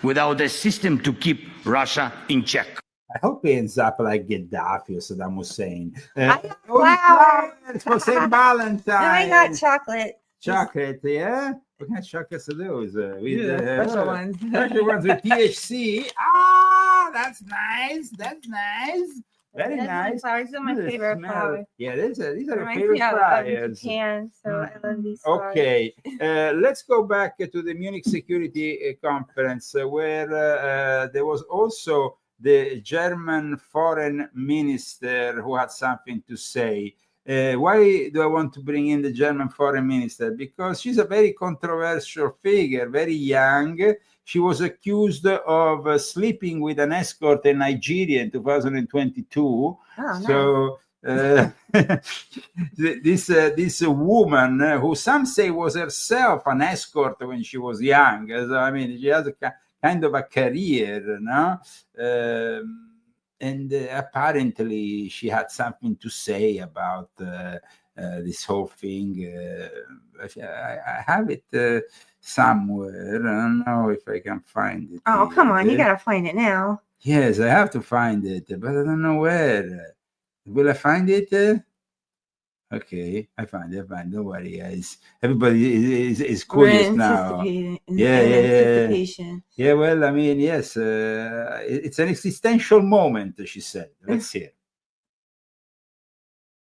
without a system to keep Russia in check. I hope he ends up like Gaddafi or Saddam Hussein. Flowers for St. Valentine. I got chocolate. Chocolate, yeah? What kind of chocolates are those? Special ones. Special ones with THC. Ah, that's nice. That's nice. Very nice. Flowers are my favorite flowers. Yeah, these are my favorite flowers. Japan, so I love these flowers. Okay, let's go back to the Munich Security Conference, where there was also the German foreign minister who had something to say. Why do I want to bring in the German foreign minister? Because she's a very controversial figure, very young. She was accused of sleeping with an escort in Nigeria in 2022. Oh, nice. So this woman, who some say was herself an escort when she was young. So, I mean, she has a kind of a career, no? And apparently she had something to say about this whole thing. I have it somewhere. I don't know if I can find it. Oh, come on. You got to find it now. Yes, I have to find it, but I don't know where. Will I find it? Okay, I find it. Don't worry, guys. Everybody is curious now. Yeah. Well, I mean, yes, it's an existential moment, she said. Let's hear.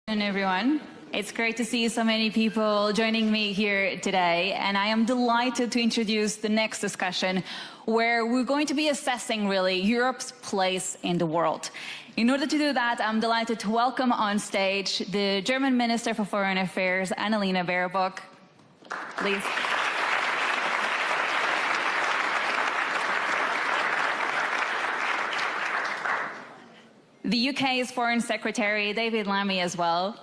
And everyone, it's great to see so many people joining me here today, and I am delighted to introduce the next discussion, where we're going to be assessing really Europe's place in the world. In order to do that, I'm delighted to welcome on stage the German Minister for Foreign Affairs, Annalena Baerbock. Please. The UK's Foreign Secretary, David Lammy, as well.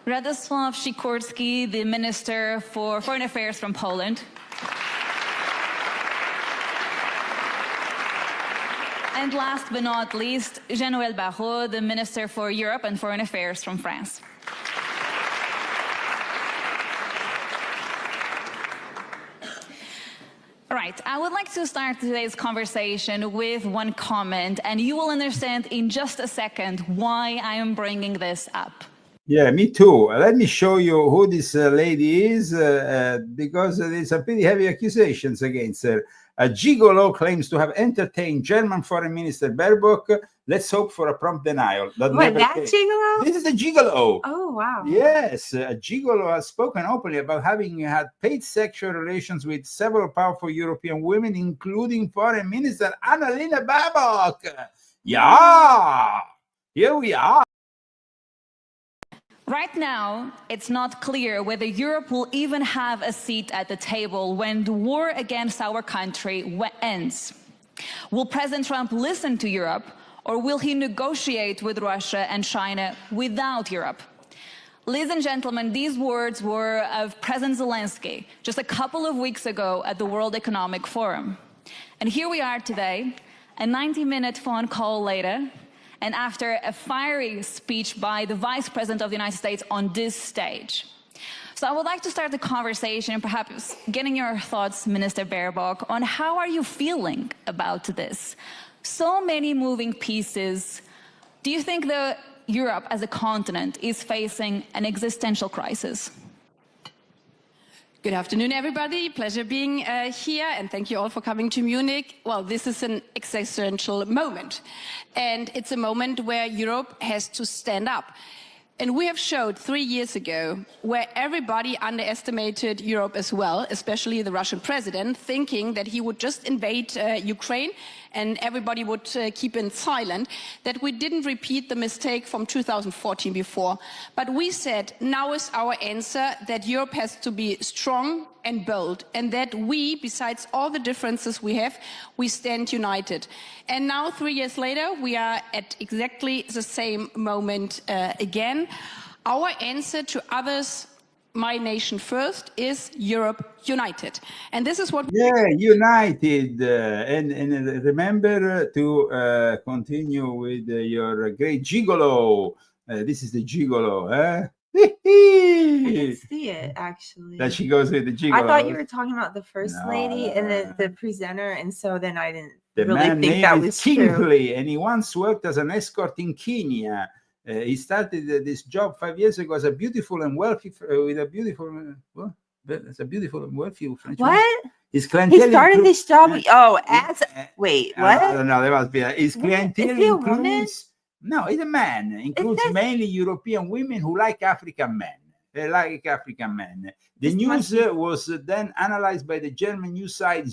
Radosław Sikorski, the Minister for Foreign Affairs from Poland. And last but not least, Jean-Noël Barrot, the Minister for Europe and Foreign Affairs from France. All right, I would like to start today's conversation with one comment, and you will understand in just a second why I am bringing this up. Yeah, me too. Let me show you who this lady is, because there's some pretty heavy accusations against her. A gigolo claims to have entertained German Foreign Minister Baerbock. Let's hope for a prompt denial. What, that gigolo? This is a gigolo. Oh, wow. Yes, a gigolo has spoken openly about having had paid sexual relations with several powerful European women, including Foreign Minister Annalena Baerbock. Yeah, here we are. Right now, it's not clear whether Europe will even have a seat at the table when the war against our country ends. Will President Trump listen to Europe, or will he negotiate with Russia and China without Europe? Ladies and gentlemen, these words were of President Zelensky just a couple of weeks ago at the World Economic Forum. And here we are today, a 90-minute phone call later, and after a fiery speech by the Vice President of the United States on this stage. So I would like to start the conversation, perhaps getting your thoughts, Minister Baerbock, on how are you feeling about this? So many moving pieces. Do you think that Europe as a continent is facing an existential crisis? Good afternoon, everybody. Pleasure being here, and thank you all for coming to Munich. Well, this is an existential moment, and it's a moment where Europe has to stand up. And we have showed 3 years ago where everybody underestimated Europe as well, especially the Russian president, thinking that he would just invade Ukraine and everybody would keep in silent, that we didn't repeat the mistake from 2014 before. But we said, now is our answer, that Europe has to be strong and bold, and that we, besides all the differences we have, we stand united. And now, 3 years later, we are at exactly the same moment again. Our answer to others, my nation first, is Europe united. And this is what... Yeah, united. And remember to continue with your great gigolo. This is the gigolo, eh? I didn't see it, actually. That she goes with the gigolo. I thought you were talking about the first lady and the presenter, and so then I didn't the really man think that was Kingsley, true. and he once worked as an escort in Kenya. He started this job 5 years ago as a beautiful and wealthy, with a beautiful, it's a beautiful and wealthy French woman. What? His clientele. He started this job. Wait, what? No, there must be. His clientele Is he a woman? includes. No, he's a man. Includes mainly European women who like African men. They like African men. The news was then analyzed by the German news site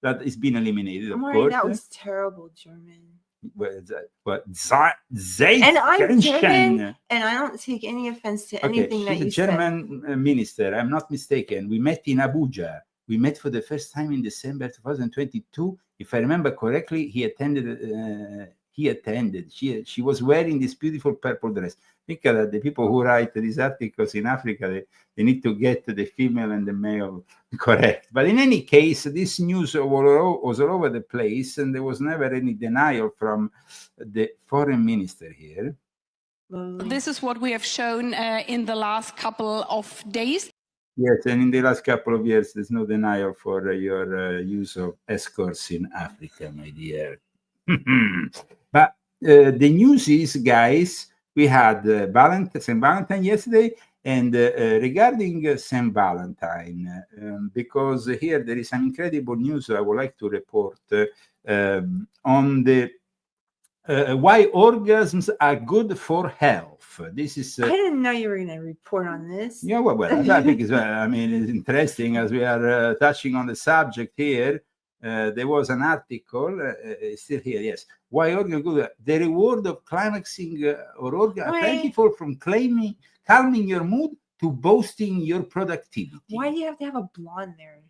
that has been eliminated. Of course, that was terrible German. What? And I'm German, and I don't take any offense to anything that you said. She's a German minister. I'm not mistaken. We met in Abuja. We met for the first time in December 2022. If I remember correctly, he attended. She was wearing this beautiful purple dress. Think that the people who write these articles in Africa, they need to get the female and the male correct. But in any case, this news was all over the place, and there was never any denial from the foreign minister here. This is what we have shown in the last couple of days. Yes, and in the last couple of years, there's no denial for your use of escorts in Africa, my dear. But the news is, guys, we had St. Valentine yesterday, and regarding St. Valentine, because here there is some incredible news I would like to report on the why orgasms are good for health. This is. I didn't know you were going to report on this. Yeah, well, I think it's. I mean, it's interesting as we are touching on the subject here. There was an article, still here, yes. Why orgasm good? The reward of climaxing or orgasm are plentiful, from calming your mood to boosting your productivity. Why do you have to have a blonde there?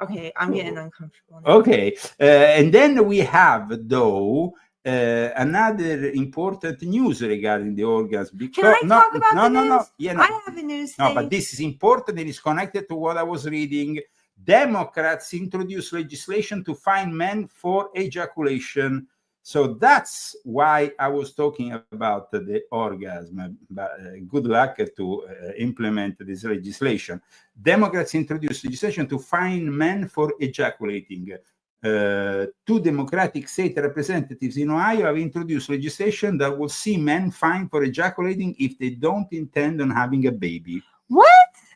Okay, I'm getting uncomfortable now. Okay, and then we have, though, another important news regarding the orgasm. Because, Can I talk about the news? No. Yeah, no. I have a news thing. No, but this is important and it's connected to what I was reading. Democrats introduced legislation to fine men for ejaculation. So that's why I was talking about the orgasm. But good luck to implement this legislation. Democrats introduced legislation to fine men for ejaculating. Two Democratic state representatives in Ohio have introduced legislation that will see men fined for ejaculating if they don't intend on having a baby. What?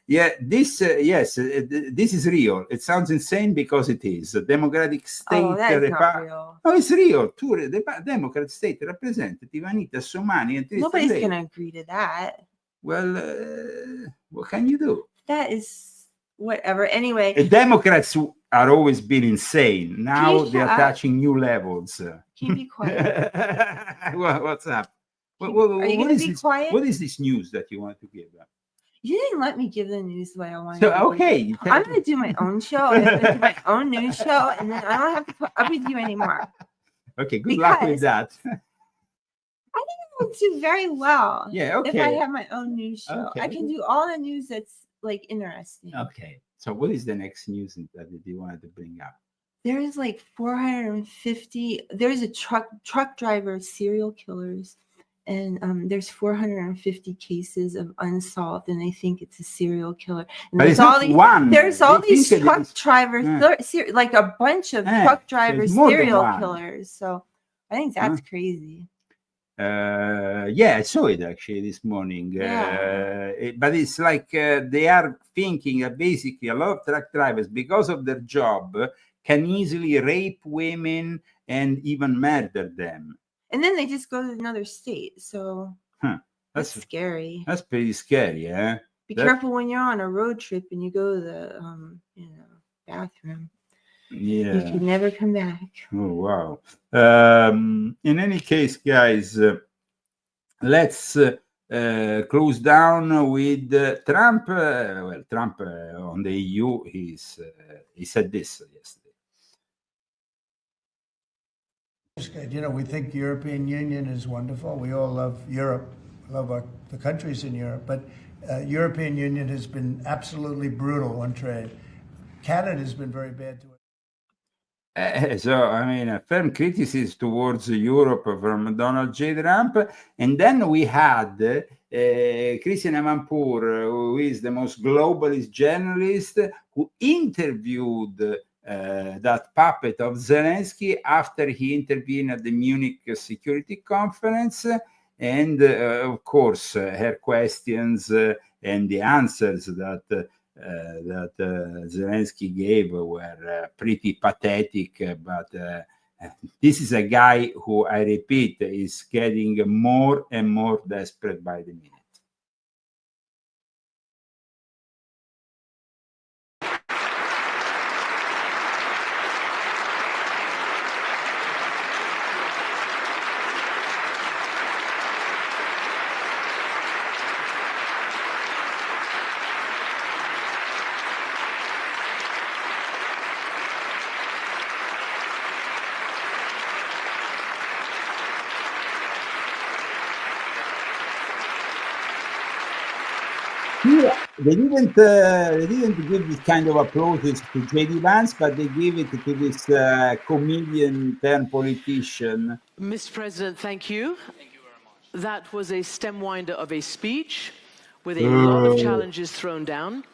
Yeah, this this is real. It sounds insane because it is. The Democratic state. Oh, that is not real. No, it's real. The Democrat state representative Anita Somani and nobody's going to agree to that. Well, what can you do? That is whatever. Anyway, Democrats are always been insane. Now they're touching new levels. Can you be quiet? What's up? Are you going to be quiet? What is this news that you want to give them? You didn't let me give the news the way I wanted. So to. okay, I'm going to do my own show. I'm going to do my own news show, and then I don't have to put up with you anymore. Okay, good luck with that. I think I would do very well. Yeah, okay. If I have my own news show, Okay. I can do all the news that's like interesting. Okay. So what is the next news that you wanted to bring up? There's like 450. There's a truck driver serial killers, and there's 450 cases of unsolved, and they think it's a serial killer. And But there's it's all not these, one. There's all They these think truck it's- drivers, like a bunch of truck drivers more than serial one. killers. So I think that's crazy. Yeah, I saw it actually this morning. But it's like they are thinking that basically a lot of truck drivers, because of their job, can easily rape women and even murder them. And then they just go to another state. So that's scary. That's pretty scary, eh? Be careful when you're on a road trip and you go to the bathroom. Yeah. You can never come back. Oh, wow. In any case, guys, let's close down with Trump. Trump on the EU, he said this yesterday. You know, we think the European Union is wonderful. We all love Europe, love the countries in Europe. But European Union has been absolutely brutal on trade. Canada has been very bad to it. So, I mean, a firm criticism towards Europe from Donald J. Trump. And then we had Christian Amanpour, who is the most globalist journalist, who interviewed that puppet of Zelensky after he intervened at the Munich Security Conference. And, of course, her questions and the answers that Zelensky gave were pretty pathetic, but this is a guy who, I repeat, is getting more and more desperate by the minute. Yeah, they didn't give this kind of applauses to J.D. Vance, but they give it to this comedian turned politician. Mr. President, thank you. Thank you very much. That was a stem winder of a speech with a lot of challenges thrown down.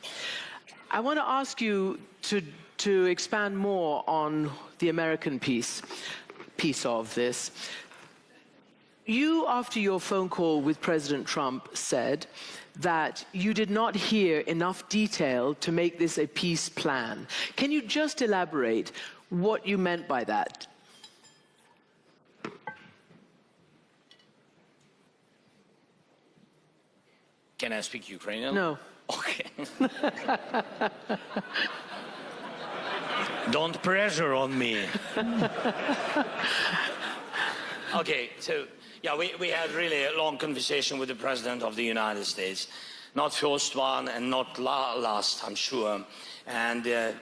I want to ask you to expand more on the American piece of this. You, after your phone call with President Trump, said that you did not hear enough detail to make this a peace plan. Can you just elaborate what you meant by that? Can I speak Ukrainian? No. Okay. Don't pressure on me. Okay, so yeah, we had really a long conversation with the President of the United States. Not first one and not last, I'm sure. And I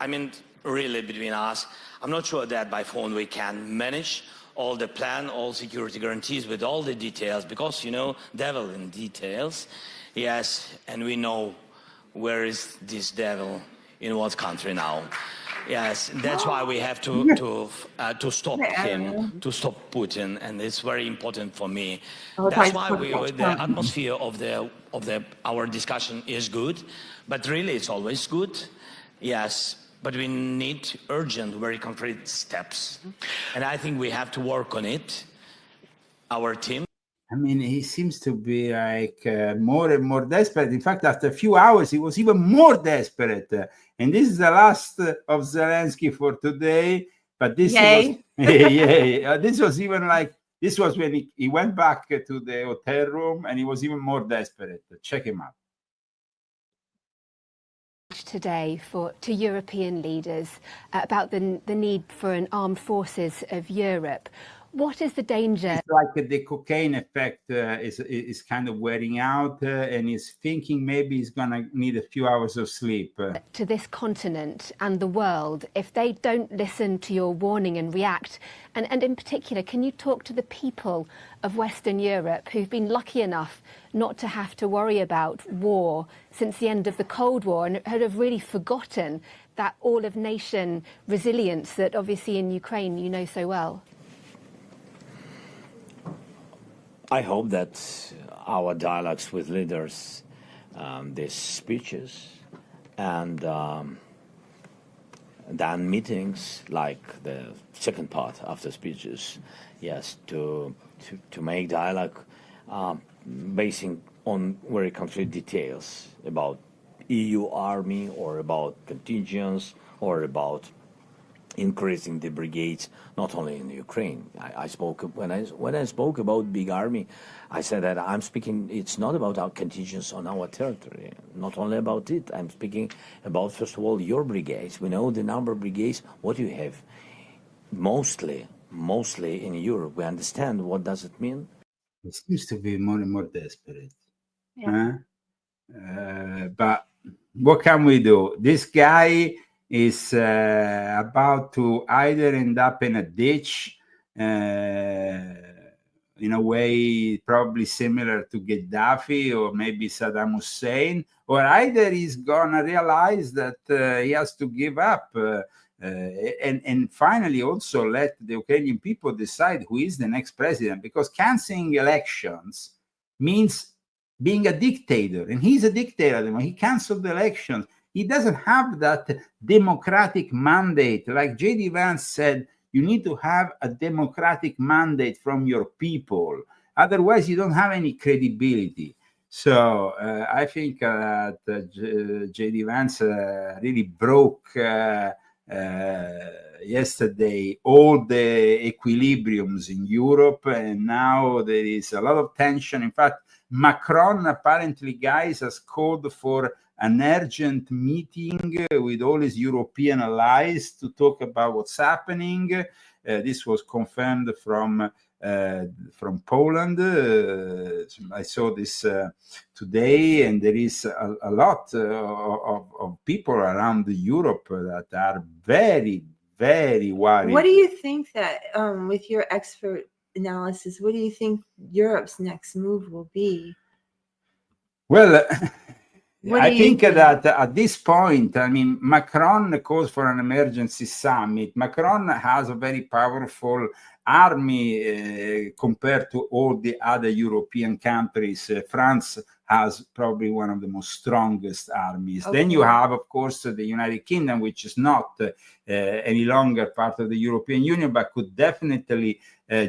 mean, really between us, I'm not sure that by phone we can manage all the plan, all security guarantees with all the details, because, you know, devil in details. Yes, and we know where is this devil, in what country now. Yes, that's why we have to stop him, to stop Putin, and it's very important for me. That's why the atmosphere of our discussion is good, but really it's always good. Yes, but we need urgent, very concrete steps, and I think we have to work on it. Our team. I mean, he seems to be like more and more desperate. In fact, after a few hours, he was even more desperate. And this is the last of Zelensky for today. But this was, this was even like, this was when he went back to the hotel room and he was even more desperate. Check him out. today to European leaders about the need for an armed forces of Europe. What is the danger? It's like the cocaine effect is kind of wearing out, and he's thinking maybe he's going to need a few hours of sleep. To this continent and the world, if they don't listen to your warning and react, and in particular, can you talk to the people of Western Europe who've been lucky enough not to have to worry about war since the end of the Cold War and have really forgotten that all-of-nation resilience that obviously in Ukraine you know so well? I hope that our dialogues with leaders, these speeches, and then meetings like the second part of the speeches, yes, to make dialogue basing on very concrete details about EU army or about contingents or about increasing the brigades, not only in Ukraine. I spoke when I spoke about big army, I said that I'm speaking. It's not about our contingents on our territory. Not only about it. I'm speaking about first of all your brigades. We know the number of brigades. What you have, mostly in Europe. We understand what does it mean. It seems to be more and more desperate. Yeah. But what can we do? This guy is about to either end up in a ditch, in a way probably similar to Gaddafi or maybe Saddam Hussein, or either he's gonna realize that he has to give up and finally also let the Ukrainian people decide who is the next president, because canceling elections means being a dictator, and he's a dictator. When he canceled the elections, he doesn't have that democratic mandate. Like J.D. Vance said, you need to have a democratic mandate from your people. Otherwise, you don't have any credibility. So I think that J.D. Vance really broke yesterday all the equilibriums in Europe, and now there is a lot of tension. In fact, Macron apparently, guys, has called for an urgent meeting with all his European allies to talk about what's happening. This was confirmed from Poland. I saw this today, and there is a lot of people around Europe that are very, very worried. What do you think that, with your expert analysis, what do you think Europe's next move will be? Well, I think think? that at this point, I mean, Macron calls for an emergency summit. Macron has a very powerful army compared to all the other European countries. France has probably one of the most strongest armies. Okay. Then you have, of course, the United Kingdom, which is not any longer part of the European Union, but could definitely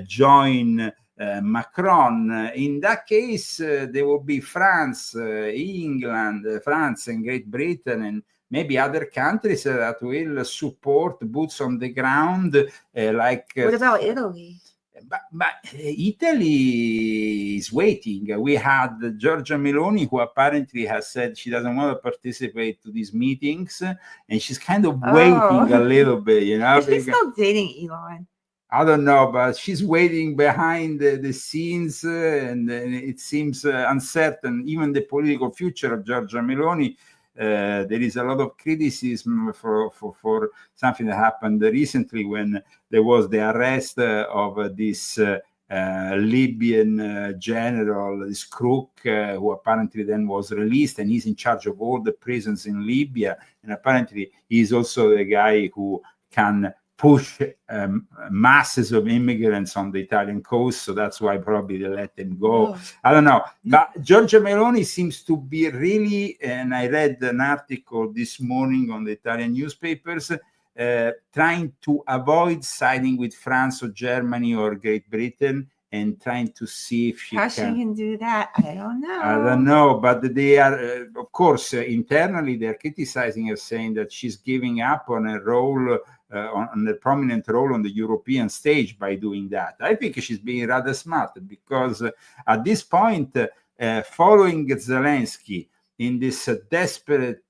join Macron. In that case, there will be France, England, France, and Great Britain, and maybe other countries that will support boots on the ground. What about Italy? But Italy is waiting. We had Giorgia Meloni, who apparently has said she doesn't want to participate to these meetings, and she's kind of waiting a little bit, you know. Is she still dating Elon? I don't know, but she's waiting behind the scenes, and it seems uncertain. Even the political future of Giorgia Meloni, there is a lot of criticism for something that happened recently when there was the arrest of this Libyan general, this crook, who apparently then was released, and he's in charge of all the prisons in Libya. And apparently he's also the guy who can push masses of immigrants on the Italian coast, so that's why probably they let them go. Oh. I don't know. But Giorgia Meloni seems to be really, and I read an article this morning on the Italian newspapers, trying to avoid siding with France or Germany or Great Britain, and trying to see if she How she can do that, I don't know. I don't know, but they are, of course, internally they're criticizing her, saying that she's giving up on a role, on a prominent role on the European stage by doing that. I think she's being rather smart, because at this point, following Zelensky, in this desperate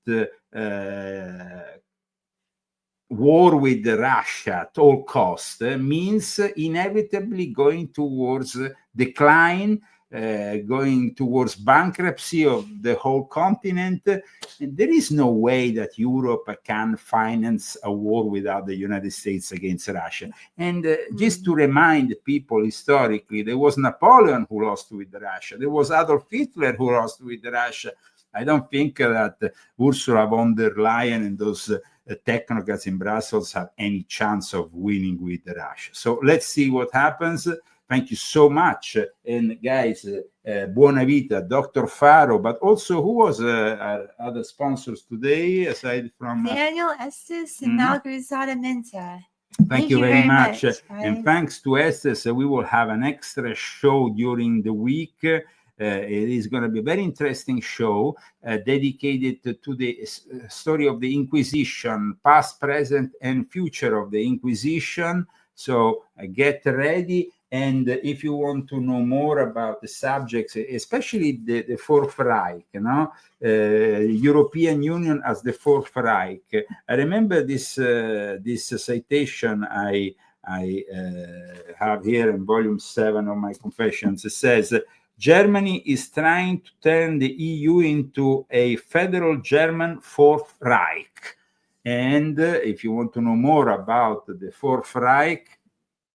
war with Russia at all costs means inevitably going towards decline, going towards bankruptcy of the whole continent. And there is no way that Europe can finance a war without the United States against Russia. And just to remind people historically, there was Napoleon who lost with Russia. There was Adolf Hitler who lost with Russia. I don't think that Ursula von der Leyen and those technocrats in Brussels have any chance of winning with Russia. So let's see what happens. Thank you so much. And guys, buona vita, Dr. Faro, but also who was our other sponsors today, aside from... Daniel Estes and Malgrisada Minta. Thank you very much. And thanks to Estes, we will have an extra show during the week. It is going to be a very interesting show dedicated to the story of the Inquisition, past, present, and future of the Inquisition. So get ready. And if you want to know more about the subjects, especially the Fourth Reich, European Union as the Fourth Reich. I remember this citation I have here in volume 7 of my Confessions. It says, Germany is trying to turn the EU into a federal German Fourth Reich. And if you want to know more about the Fourth Reich,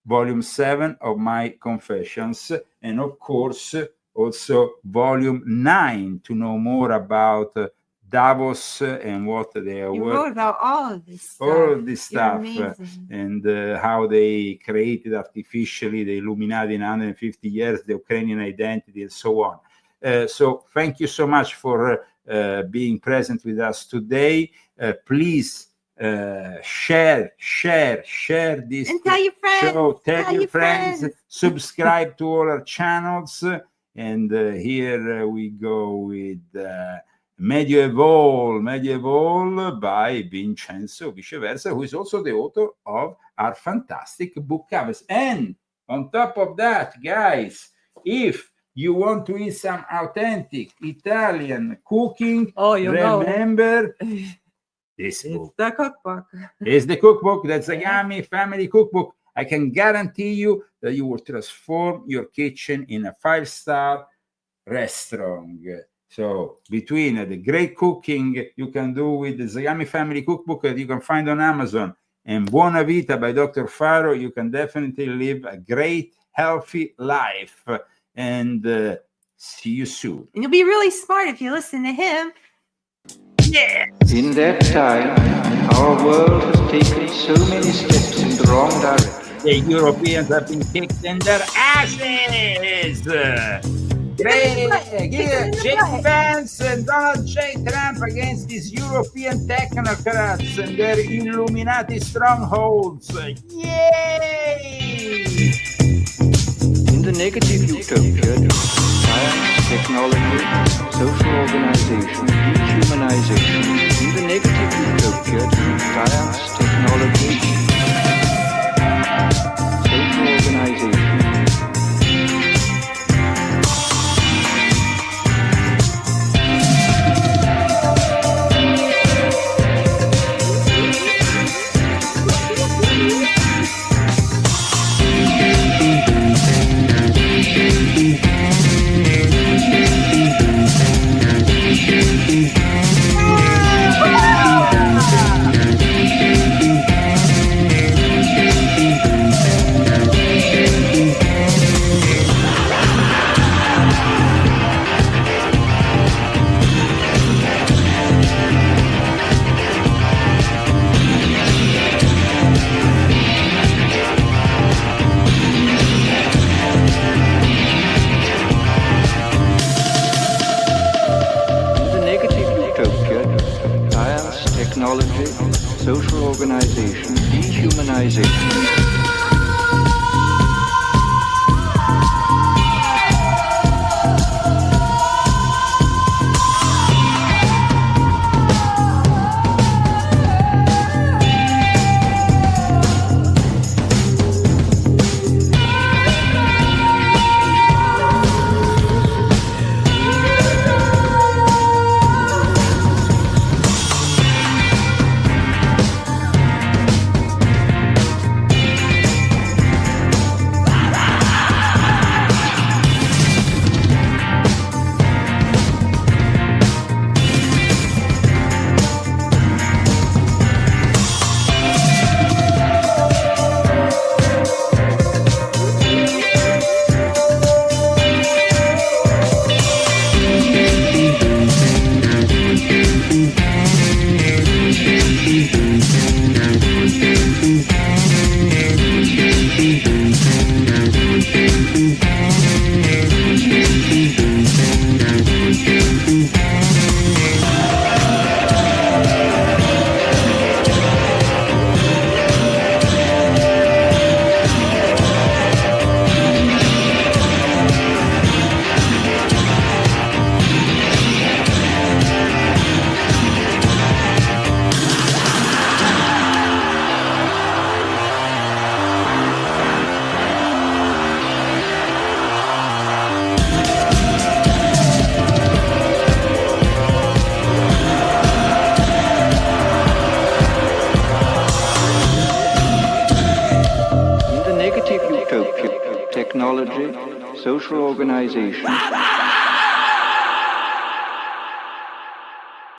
volume 7 of my Confessions, and of course also volume 9 to know more about Davos and what they are. You wrote about all of this stuff. All of this stuff and how they created artificially the Illuminati in 150 years, the Ukrainian identity, and so on. So thank you so much for being present with us today. Please share this and tell your friends. show. Tell your friends. Subscribe to all our channels. And here we go with Medieval by Vincenzo Viceversa, who is also the author of our fantastic book covers. And on top of that, guys, if you want to eat some authentic Italian cooking, remember this book. The cookbook. It's the cookbook, the Zagami family cookbook. I can guarantee you that you will transform your kitchen in a 5-star restaurant. So between the great cooking you can do with the Zagami family cookbook that you can find on Amazon and Buona Vita by Dr. Faro, you can definitely live a great, healthy life. And see you soon. And you'll be really smart if you listen to him. Yeah. In that time, our world has taken so many steps in the wrong direction. The Europeans have been kicked in their asses. Jake Vance and Donald J. Trump against these European technocrats and their Illuminati strongholds. Yay! In the negative utopia, science, technology, social organization, dehumanization. In the negative utopia, science, technology, social organization. Technology, social organization, dehumanization. technology, social organization,